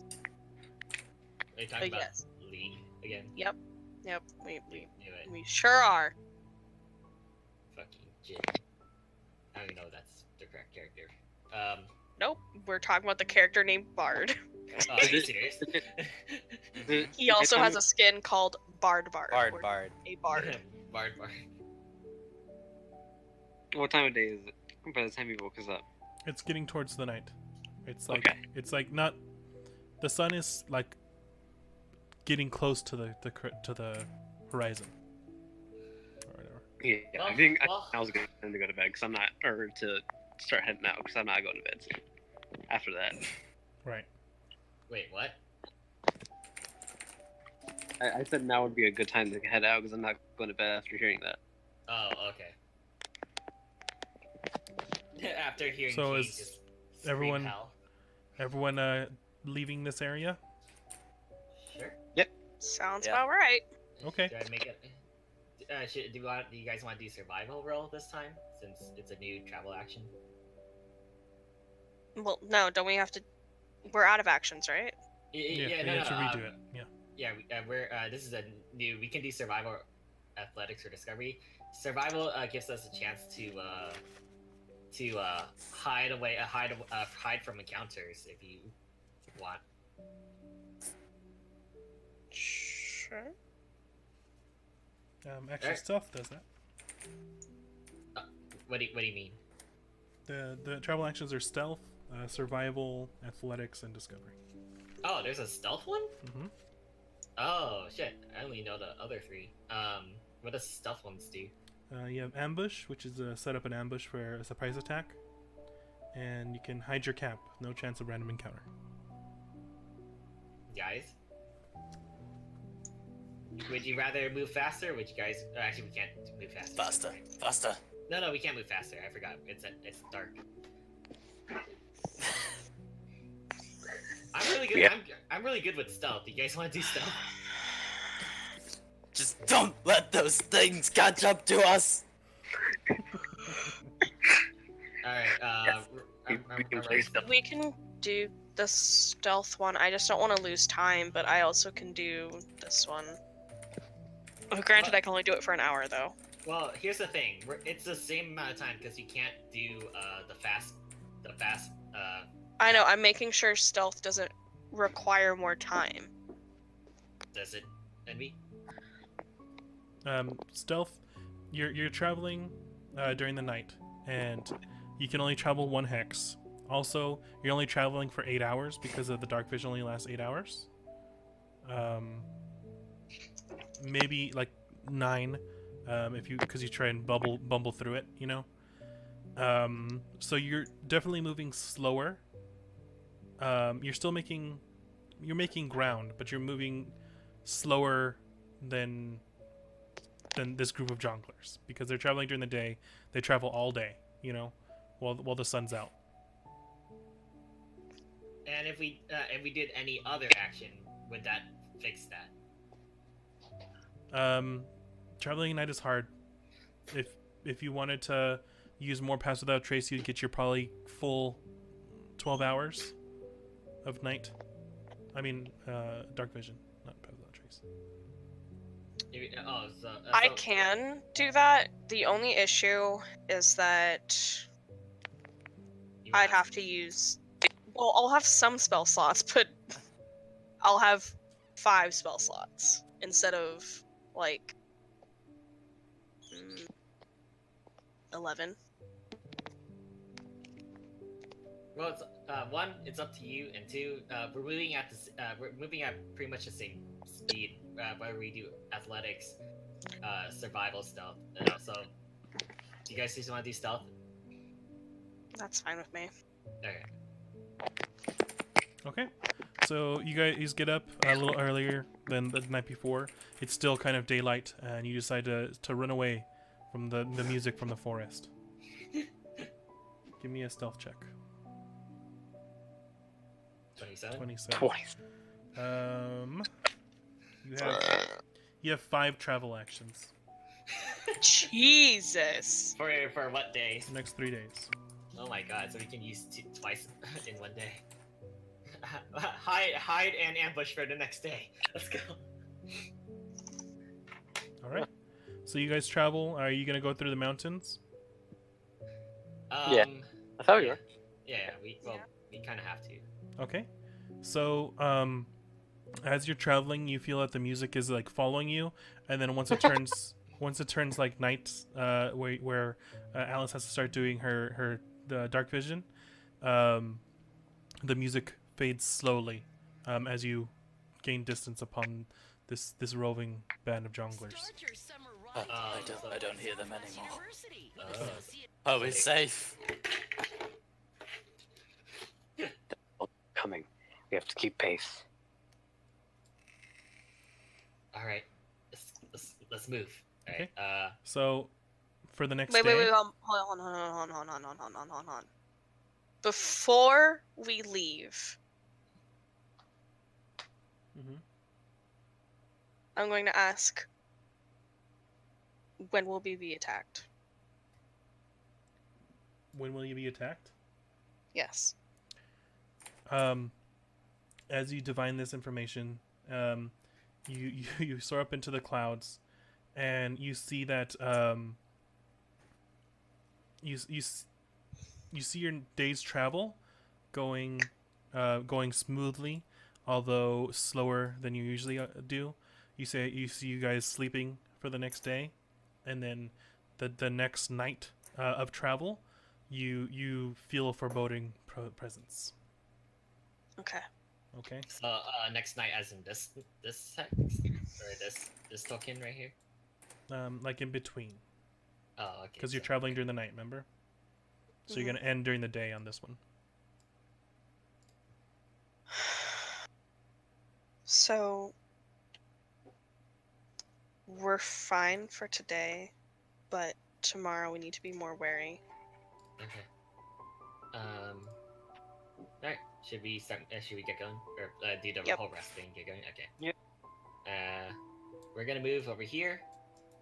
Are you talking But about yes. League again? Yep, we Knew it. we sure are. Fucking Jin. I don't even know if that's the correct character. Nope, we're talking about the character named Bard. Oh, are you serious? He also has a skin called Bard. Bard. or A Bard. Bard. What time of day is it? By the time he woke us up. It's getting towards the night. Okay. It's like not. The sun is like getting close to the horizon. Or whatever. Yeah, Well, I think well- I was going to go to bed because I'm not, or to start heading out because I'm not going to bed soon. After that, Right. Wait, what? I said now would be a good time to head out because I'm not going to bed after hearing that. Oh, okay. After hearing So King is just scream everyone- hell. Everyone leaving this area? Sure. Sounds Yeah. about right. Okay. Do I make it? Do you guys want to do survival roll this time since it's a new travel action? Well, no, don't we have to? We're out of actions, right? Yeah, we no, have to no, redo it. Yeah. Yeah, we're this is a new. We can do survival, athletics, or discovery. Survival gives us a chance to hide away, hide from encounters if you want. Sure. Actually, Alright. stealth does that. What do you mean? The travel actions are stealth, survival, athletics, and discovery. Oh, there's a stealth one. Mm-hmm. Oh shit! I only know the other three. What does stealth ones do? You have ambush, which is set up an ambush for a surprise attack, and you can hide your cap. No chance of random encounter. Guys, would you rather move faster? Would you guys? Actually, we can't move faster. Faster, faster. No, we can't move faster. I forgot. It's dark. I'm really good. Yeah. I'm really good with stealth. You guys want to do stealth? Just don't let those things catch up to us. All right. We can play stealth. We can do the stealth one. I just don't want to lose time, but I also can do this one. Oh, granted, I can only do it for an hour, though. Well, here's the thing. It's the same amount of time because you can't do the fast. I know, I'm making sure stealth doesn't require more time. Does it, Envy? Stealth, you're traveling during the night, and you can only travel 1 hex. Also, you're only traveling for 8 hours because of the dark vision only lasts 8 hours. Maybe like 9, because you try and bumble through it, you know. So you're definitely moving slower. You're still making ground, but you're moving slower than this group of jonglers because they're traveling during the day. They travel all day, you know, while the sun's out. And if we did any other action, would that fix that? Traveling at night is hard. If you wanted to use more Pass Without Trace, you'd get your probably full 12 hours of night. I mean, dark vision, not Pass Without Trace. I can do that. The only issue is that I'd have to use. Well, I'll have some spell slots, but I'll have 5 spell slots instead of like 11. Well, it's, one, it's up to you, and two, we're moving at pretty much the same speed. Whether we do athletics, survival, stealth. So, do you guys just want to do stealth? That's fine with me. Okay. Okay, so you guys get up a little earlier than the night before. It's still kind of daylight, and you decide to run away from the music from the forest. Give me a stealth check. 27. 27. Twice. You have 5 travel actions. Jesus. For what day? The next 3 days. Oh my god! So we can use twice in one day. Hide and ambush for the next day. Let's go. All right. So you guys travel. Are you gonna go through the mountains? Yeah. I thought we yeah. were. Yeah, we kind of have to. Okay. So as you're traveling, you feel that the music is like following you, and then once it turns like night, where Alice has to start doing her the dark vision, the music fades slowly as you gain distance upon this roving band of jonglers. I don't hear them anymore. Oh, Oh, it's safe. Coming. We have to keep pace. all right. Let's move. All right. Okay. So, for the next Wait, day, hold on. Before we leave, Mhm. I'm going to ask, when will we be attacked? when will you be attacked? Yes. As you divine this information, you soar up into the clouds, and you see that you see your day's travel going smoothly, although slower than you usually do. You see you guys sleeping for the next day, and then the next night of travel, you feel a foreboding presence. Okay. Okay. So next night, as in this sex or this token right here. Like in between, Oh, okay. because you're so- traveling during the night. Remember. So you're Mhm. gonna end during the day on this one. So we're fine for today, but tomorrow we need to be more wary. Okay. All right. Should we start? Should we get going, or do the Yep. whole rest thing? Get going. Okay. Yep. We're gonna move over here.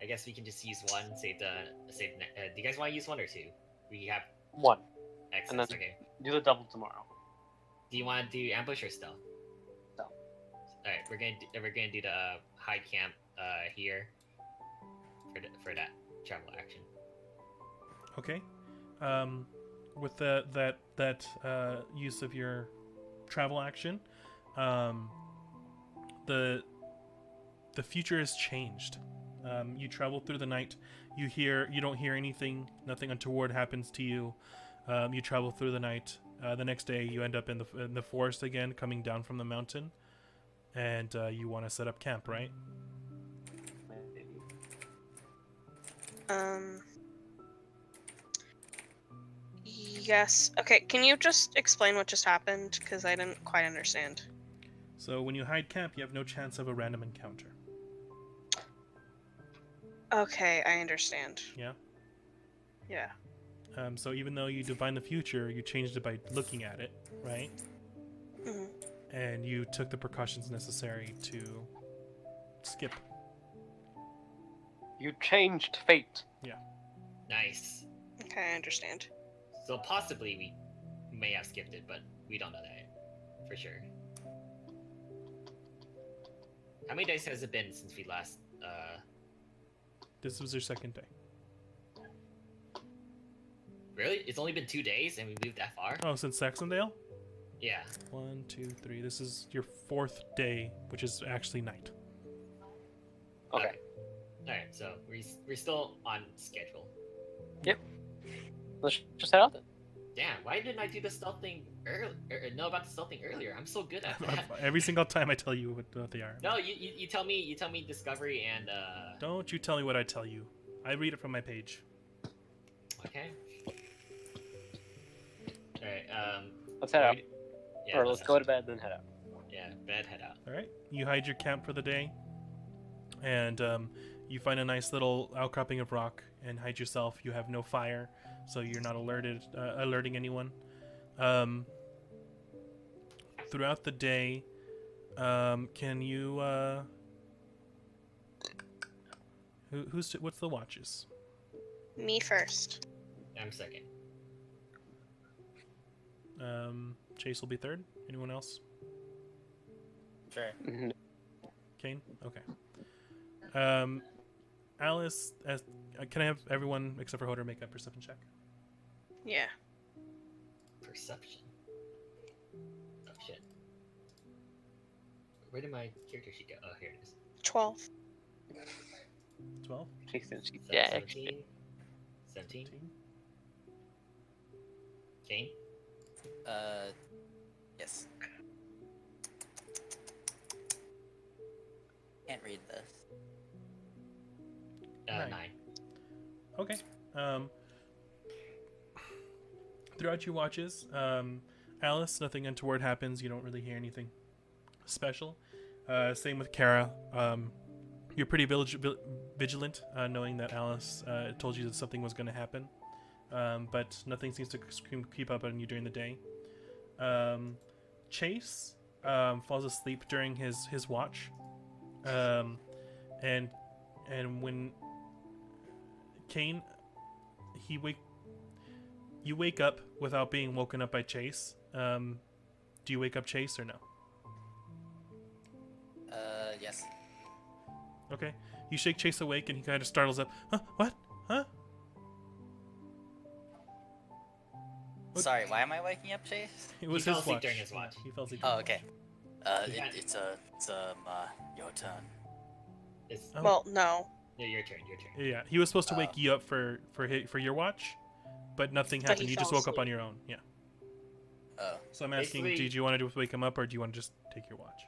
I guess we can just use one. Save. Do you guys want to use one or two? We have One. excess. And that's- Okay. Do the double tomorrow. Do you want to do ambush or stealth? Stealth. All right. We're gonna do the high camp here for that travel action. Okay. With that use of your travel action, the future has changed. You travel through the night. You don't hear anything. Nothing untoward happens to you. You travel through the night. The next day, you end up in the forest again, coming down from the mountain, and you want to set up camp, right? Maybe. Yes. Okay, can you just explain what just happened? Because I didn't quite understand. So when you hide camp, you have no chance of a random encounter. Okay, I understand. Yeah. Yeah. So even though you divine the future, you changed it by looking at it, right? Mhm. And you took the precautions necessary to skip. You changed fate. Nice. Okay, I understand. So possibly we may have skipped it, but we don't know that for sure. How many days has it been since we last? This was your second day. Really? It's only been 2 days and we moved that far? Oh, since Saxondale? Yeah. 1, 2, 3. This is your fourth day, which is actually night. Okay. All right. So we're still on schedule. Let's just head out then. Damn. Why didn't I do the stealth thing know about the stealth thing earlier? I'm so good at that. Every single time I tell you what they are. No, you tell me. You tell me discovery and Don't you tell me what I tell you. I read it from my page. Okay. All right. Let's head out. Yeah, Or let's go to bed, then head out. Yeah, bed, head out. All right. You hide your camp for the day, and you find a nice little outcropping of rock and hide yourself. You have no fire, so you're not alerting anyone. Throughout the day, can you? What's the watches? Me first. I'm second. Chase will be third. Anyone else? Sure. Mhm. Kane? Okay. Alice, can I have everyone except for Hodor make a perception check? Yeah. Perception. Oh shit. Where did my character sheet go? Oh, here it is. 12. 12? Jason, Se- yeah, 17. 17. Kane? Yes. Can't read this. 9. 9. Okay. Throughout your watches, Alice, nothing untoward happens. You don't really hear anything special. Same with Kara. You're pretty vigilant, knowing that Alice told you that something was going to happen, but nothing seems to creep up on you during the day. Chase falls asleep during his watch, and when Kane, you wake up without being woken up by Chase. Do you wake up Chase or no? Yes. Okay. You shake Chase awake and he kind of startles up. Huh? What? Huh? What? Sorry, why am I waking up, Chase? It was He fell his asleep watch. during his watch. He fell asleep. Oh, okay. Yeah. It's your turn. It's, Oh. Well, no. yeah, your turn. Yeah, he was supposed to wake you up for your watch, but nothing But happened. he You just fell woke up asleep. on your own. Yeah. Oh, So I'm asking, Basically- did you want to wake him up or do you want to just take your watch?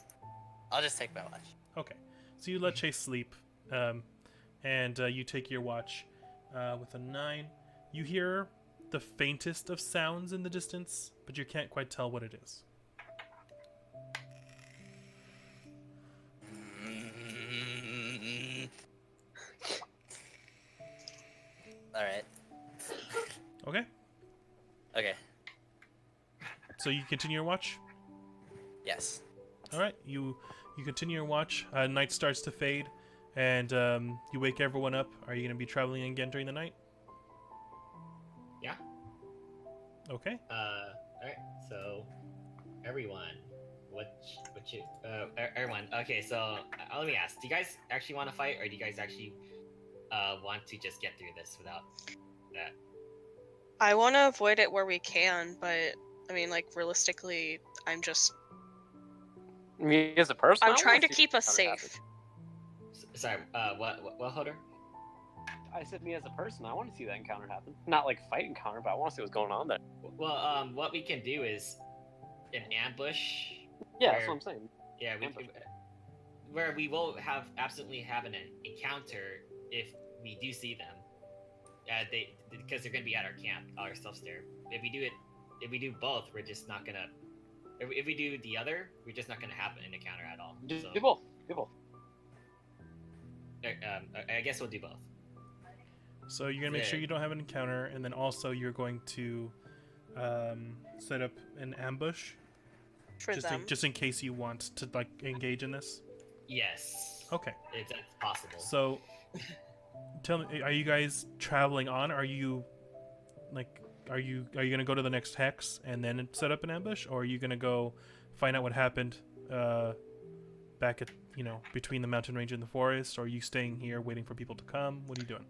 I'll just take my watch. Okay. So you let Chase sleep, and you take your watch with a 9. You hear the faintest of sounds in the distance, but you can't quite tell what it is. All right. Okay. Okay. So you continue your watch. Yes. All right. You continue your watch. Night starts to fade, and you wake everyone up. Are you going to be traveling again during the night? Yeah. Okay. Alright, so everyone, everyone. Okay, so let me ask: do you guys actually want to fight, or do you guys actually want to just get through this without that? I want to avoid it where we can, but I mean, like realistically, Me as a person, I'm I trying wanna to see keep us what safe. happens. Sorry, what, Hodor? I said me as a person, I want to see that encounter happen. Not like fight encounter, but I want to see what's going on there. Well, what we can do is an ambush. Yeah, that's Where- what I'm saying. Yeah, Ambush. where we will absolutely have an encounter if we do see them. Because they're gonna be at our camp, ourselves there. If we do both, we're just not gonna. If we do the other, we're just not gonna have an encounter at all. Do So, both. Do both. I guess we'll do both. So you're gonna make sure you don't have an encounter, and then also you're going to set up an ambush For them. just in case you want to like engage in this. Yes. Okay. It's possible. So tell me, are you guys traveling on? Are you gonna go to the next hex and then set up an ambush, or are you gonna go find out what happened back at between the mountain range and the forest, or are you staying here waiting for people to come? What are you doing?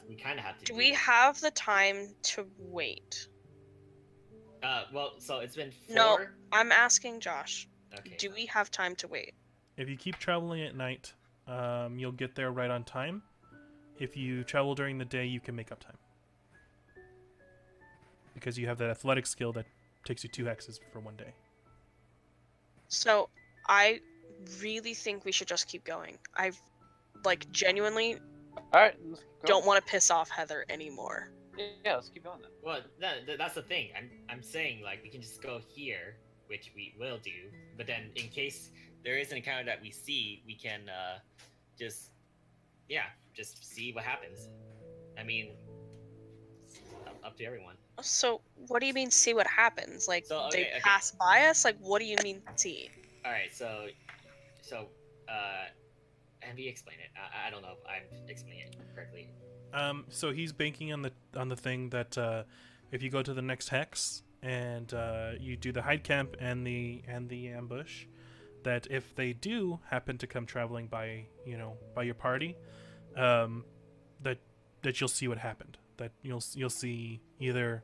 We kind of have to. Do we have the time to wait? Well, so it's been 4. No. I'm asking Josh. Okay. Do we have time to wait? If you keep traveling at night, you'll get there right on time. If you travel during the day, you can make up time. Because you have that athletic skill that takes you 2 hexes for 1 day. So, I really think we should just keep going. I, genuinely All right. Let's go. don't want to piss off Heather anymore. Yeah, let's keep going then. Well, that's the thing. I'm saying we can just go here, which we will do. But then, in case there is an encounter that we see, we can just see what happens. I mean, it's up to everyone. So, what do you mean see what happens? So, okay, they okay. pass by us? What do you mean see? All right, so, Envy, explain it. I don't know if I'm explaining it correctly. So he's banking on the thing that if you go to the next hex and you do the hide camp and the ambush, that if they do happen to come traveling by your party, that you'll see what happened. That you'll see either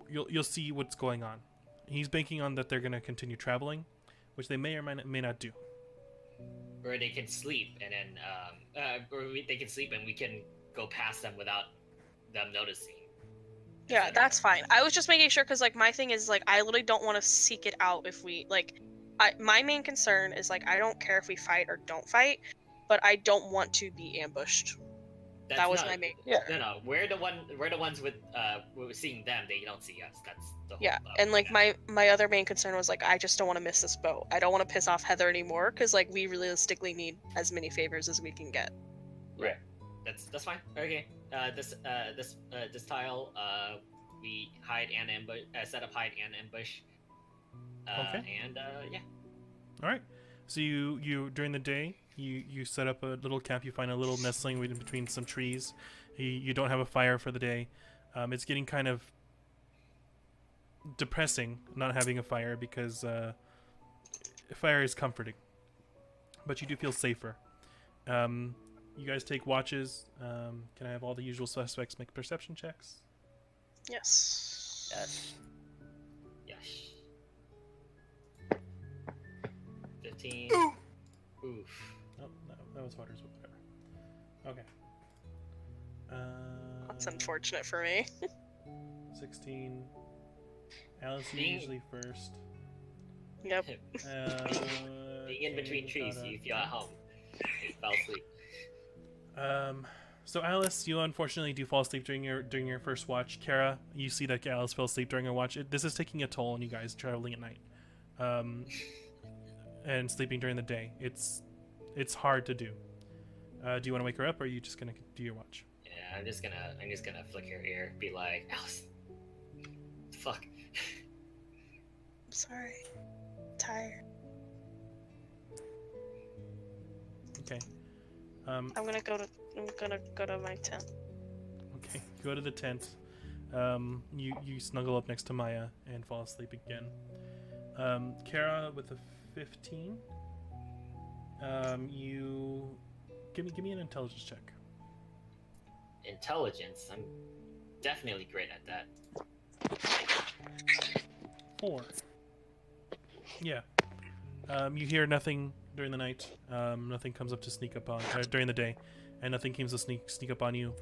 you'll see what's going on. He's banking on that they're going to continue traveling, which they may or may not do. Or they can sleep and then, they can sleep and we can go past them without them noticing. Yeah, that's fine. I was just making sure because like my thing is like I literally don't want to seek it out if we like. My main concern is like I don't care if we fight or don't fight, but I don't want to be ambushed. That was my main Yeah. concern. No, we're the ones with we're seeing them. They don't see us. That's the whole. Yeah, and like my other main concern was like I just don't want to miss this boat. I don't want to piss off Heather anymore because like we realistically need as many favors as we can get. Right. That's fine. Okay. This tile. We hide and ambush. Set up hide and ambush. Okay. And yeah. All right. So you during the day you set up a little camp. You find a little nestling in between some trees. You don't have a fire for the day. It's getting kind of depressing not having a fire because fire is comforting, but you do feel safer. You guys take watches. Can I have all the usual suspects make perception checks? Yes. Yes. Yes. 15. Oof. Oh, no, that was Waters. Whatever. Okay. That's unfortunate for me. 16. Alice, you Being- usually first. Yep. Being in between trees, you feel at home. You fell asleep. So Alice, you unfortunately do fall asleep during your first watch. Kara, you see that Alice fell asleep during her watch. This is taking a toll on you guys traveling at night, and sleeping during the day. It's hard to do. Do you want to wake her up, or are you just gonna do your watch? Yeah, I'm just gonna flick her ear, be like, Alice, fuck. I'm sorry. I'm tired. Okay. I'm gonna go to my tent. Okay. You go to the tent. You snuggle up next to Maya and fall asleep again. Kara with a 15. You give me an intelligence check. Intelligence. I'm definitely great at that. 4. Yeah. You hear nothing during the night. Nothing comes up to sneak up on during the day, and nothing comes to sneak up on you.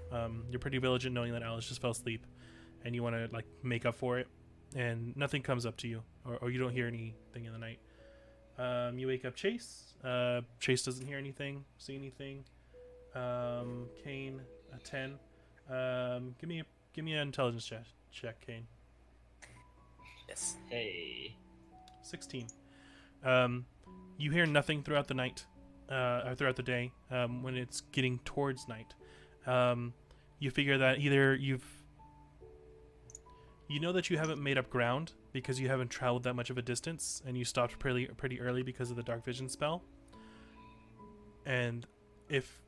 You're pretty vigilant, knowing that Alice just fell asleep, and you want to like make up for it, and nothing comes up to you, or you don't hear anything in the night. You wake up Chase. Chase doesn't hear anything, see anything. Kane, a 10. Give me an intelligence check, Kane. Yes. Hey. 16. You hear nothing throughout the night, or throughout the day. When it's getting towards night, you figure that either you know that you haven't made up ground because you haven't traveled that much of a distance, and you stopped pretty early because of the dark vision spell. And if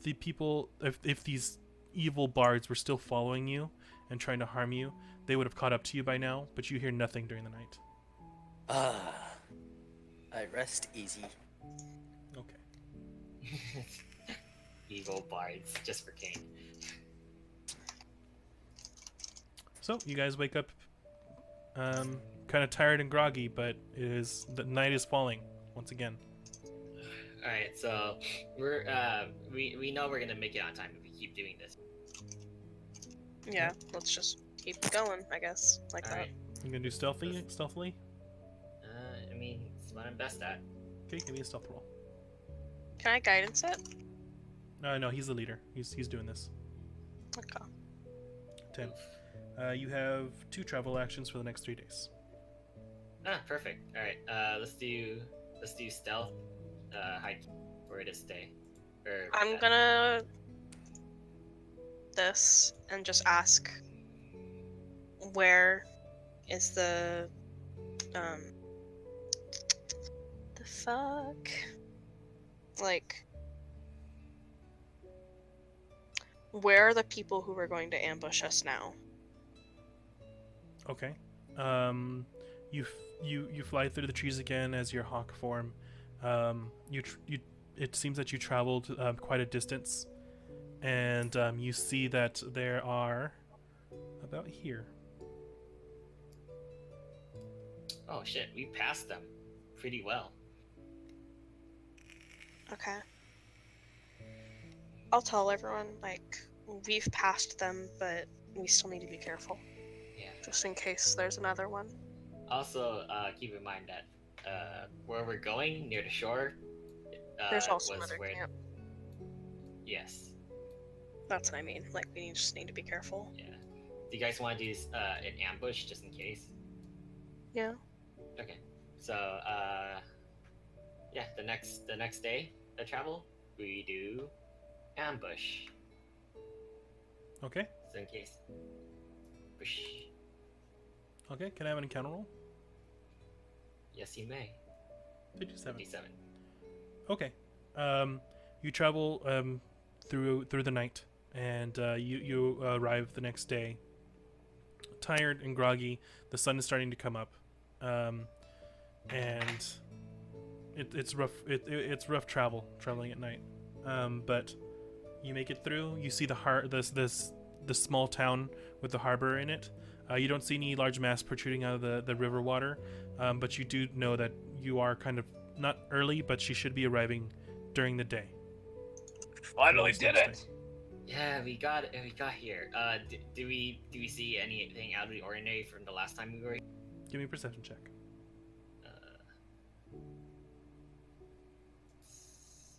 these evil bards were still following you and trying to harm you, they would have caught up to you by now. But you hear nothing during the night. I rest easy. Okay. Evil bards, just for Kane. So you guys wake up, kind of tired and groggy, but the night is falling once again. All right, so we're we know we're gonna make it on time if we keep doing this. Yeah, let's just keep going, I guess. Like All that. right. You gonna do stealthily? I mean, it's what I'm best at. Okay, give me a stealth roll. Can I guidance it? No, he's the leader. He's doing this. Okay. 10. You have 2 travel actions for the next 3 days. Ah, perfect. All right, let's do stealth, hide for this day. Or, I'm gonna this and just ask where is the fuck, like, where are the people who are going to ambush us now? Okay. You fly through the trees again as your hawk form. It seems that you traveled quite a distance, and you see that there are about here. Oh shit, we passed them pretty well. Okay. I'll tell everyone, like, we've passed them, but we still need to be careful. just in case there's another one. Also, keep in mind that where we're going near the shore There's also was another where. camp. Yes. That's what I mean. Like, we just need to be careful. Yeah. Do you guys want to do an ambush just in case? Yeah. Okay. So yeah, the next day of travel, we do ambush. Okay. So in case. Bush. Okay. Can I have an encounter roll? Yes, you may. 57. 57. Okay. You travel through the night, and you arrive the next day, tired and groggy. The sun is starting to come up, and it's rough. It's rough traveling at night, but you make it through. You see the small town with the harbor in it. You don't see any large mass protruding out of the river water, but you do know that you are kind of not early, but she should be arriving during the day. Finally did Next it. day. Yeah, we got here. Do we see anything out of the ordinary from the last time we were here? Give me a perception check.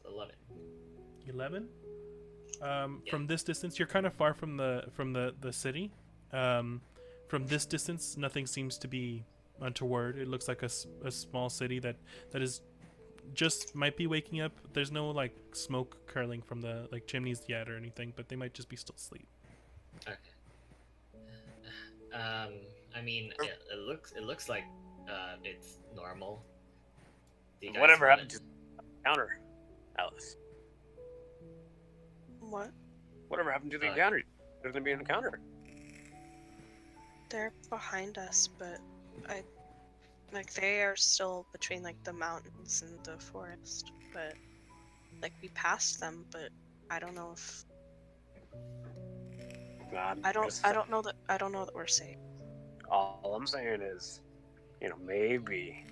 11. 11. From this distance, you're kind of far from the city. From this distance, nothing seems to be untoward. It looks like a small city that is just might be waking up. There's no like smoke curling from the like chimneys yet or anything, but they might just be still asleep. Okay. I mean, it looks like it's normal. Do you guys Whatever wanna- happened to the encounter, Alice? What? Whatever happened to the encounter? There's gonna be an encounter. They're behind us, but they are still between like the mountains and the forest. But like we passed them, but I don't know if I don't know that we're safe. All I'm saying is, maybe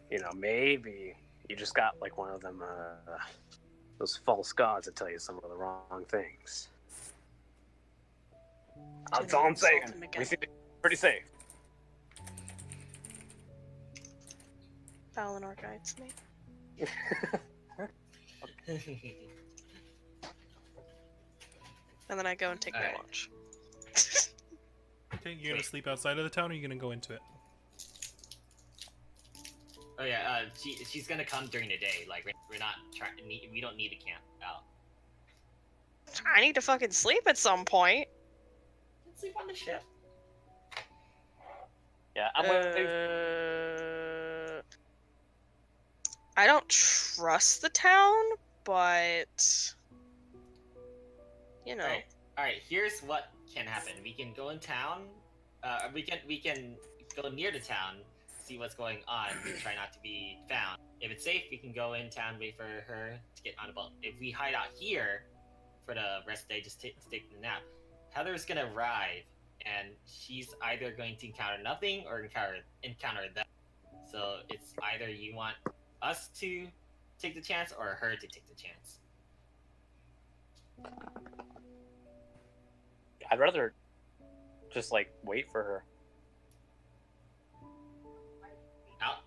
you just got like one of them, those false gods that tell you some of the wrong things. That's all I'm saying. Insult him again. We seem to be pretty safe. Valinor guides me. And then I go and take my Alright. watch. Okay, you're gonna sleep outside of the town, or you're gonna go into it? Oh yeah, she's gonna come during the day. Like we're not trying. We don't need to camp out. I need to fucking sleep at some point. Let's sleep on the ship. Yeah, I'm I don't trust the town, but you know. All right. Here's what can happen. We can go in town. We can go near the town, see what's going on. Try not to be found. If it's safe, we can go in town, wait for her to get on a boat. If we hide out here for the rest of the day, just take a nap. Heather's gonna arrive, and she's either going to encounter nothing or encounter them. So it's either you want us to take the chance or her to take the chance. I'd rather just like wait for her.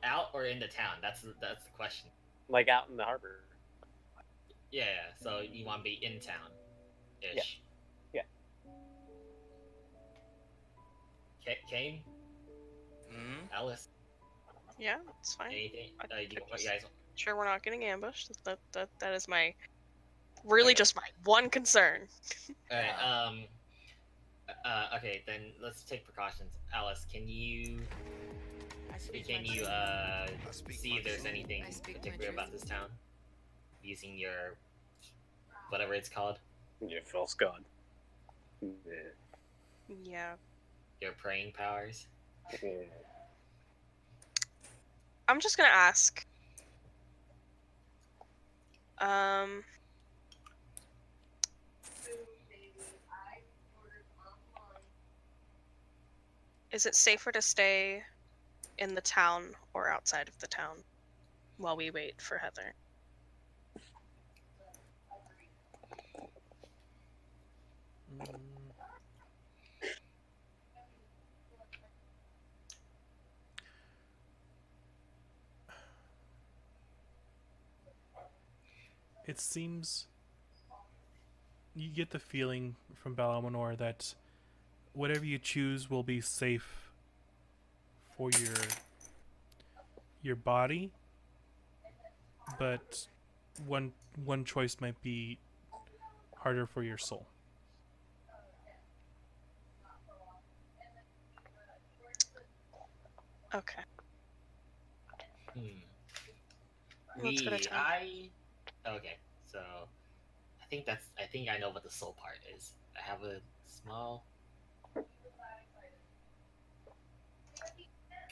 Out or in the town? That's the question. Like out in the harbor. Yeah. So you want to be in town, ish. Yeah. Kane, Alice, Yeah, it's fine. anything? I You guys? Sure, we're not getting ambushed. That is my really just my one concern. All right. Okay, then let's take precautions. Alice, can you see if there's anything particular about this town using your whatever it's called, Yeah, false god. Yeah. Yeah, your praying powers? Yeah. I'm just gonna ask. Is it safer to stay in the town or outside of the town while we wait for Heather? it seems you get the feeling from Balamanor that whatever you choose will be safe for your body, but one choice might be harder for your soul. Okay. Hmm. Let's go to town. Okay, so I think I know what the soul part is. I have a small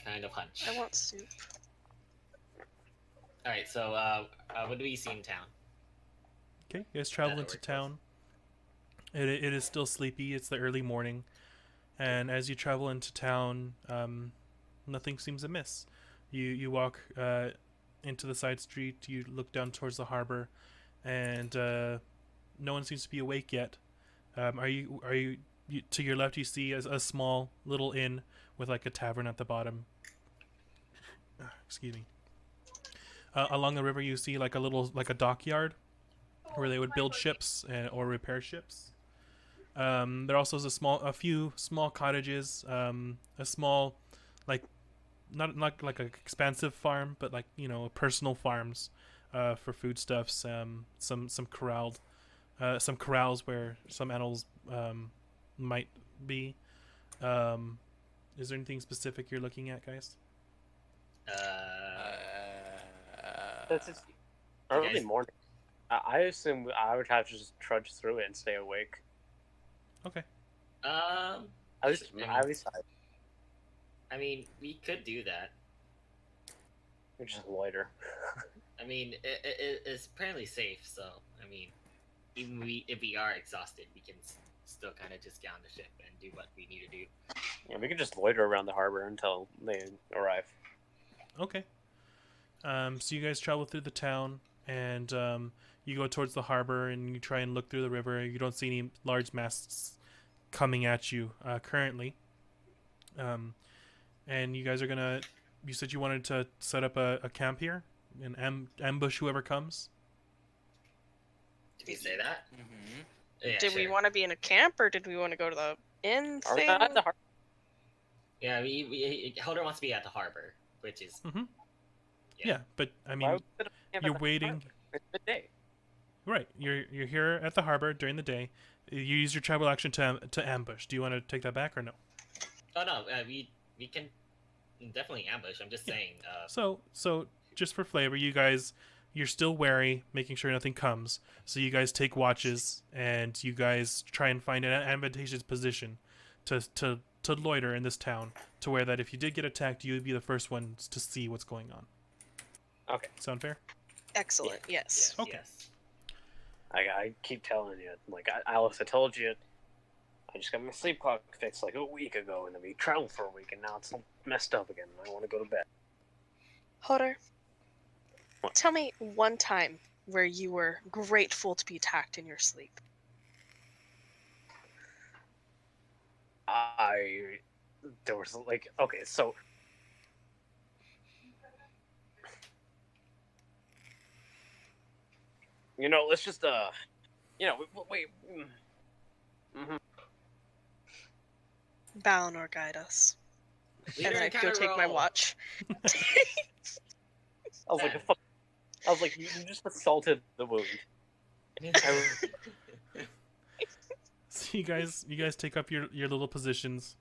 kind of hunch. I want soup. All right, so what do we see in town? Okay, you guys travel That into works. town. It is still sleepy. It's the early morning, and as you travel into town, nothing seems amiss. You walk into the side street. You look down towards the harbor, and no one seems to be awake yet. Are you to your left? You see a small little inn with like a tavern at the bottom. Excuse me. Along the river, you see like a dockyard where they would build ships or repair ships. There also is a few small cottages, a small, like, not like an expansive farm, but like personal farms, for foodstuffs. Some corrals where some animals might be. Is there anything specific you're looking at, guys? It's Okay. early morning. I assume I would have to just trudge through it and stay awake. Okay. Um, At least, I at least I I mean, we could do that. would just loiter. I mean, it's apparently safe, so I mean, even if we are exhausted, we can still kind of just get on the ship and do what we need to do. Yeah, we could just loiter around the harbor until they arrive. Okay. So you guys travel through the town, and you go towards the harbor, and you try and look through the river. You don't see any large masts coming at you currently. And you guys are gonna. You said you wanted to set up a camp here and ambush whoever comes. Did we say that? Mm-hmm. Yeah, Did we sure. want to be in a camp or did we want to go to the inn Are we thing? not at the harbor? Yeah, Helder wants to be at the harbor, which is Yeah, but I Why mean, would we set up camp at you're the waiting. harbor? It's midday. Right, you're here at the harbor during the day. You use your travel action to ambush. Do you want to take that back or no? Oh no, we can definitely ambush. I'm just saying. So just for flavor, you're still wary, making sure nothing comes. So you guys take watches and you guys try and find an advantageous position to loiter in this town, to where that if you did get attacked, you would be the first ones to see what's going on. Okay. Sound fair? Excellent, yes. Okay. Yes. I keep telling you, like Alice, I told you, I just got my sleep clock fixed like a week ago, and then we traveled for a week, and now it's all messed up again. And I want to go to bed. Hodder, What? tell me one time where you were grateful to be attacked in your sleep. There was like, okay, so let's just wait. Mm-hmm. Balinor, guide us. Leader And I go encounter take my roll. watch. I was like, I was like, you just assaulted the wound. So you guys take up your little positions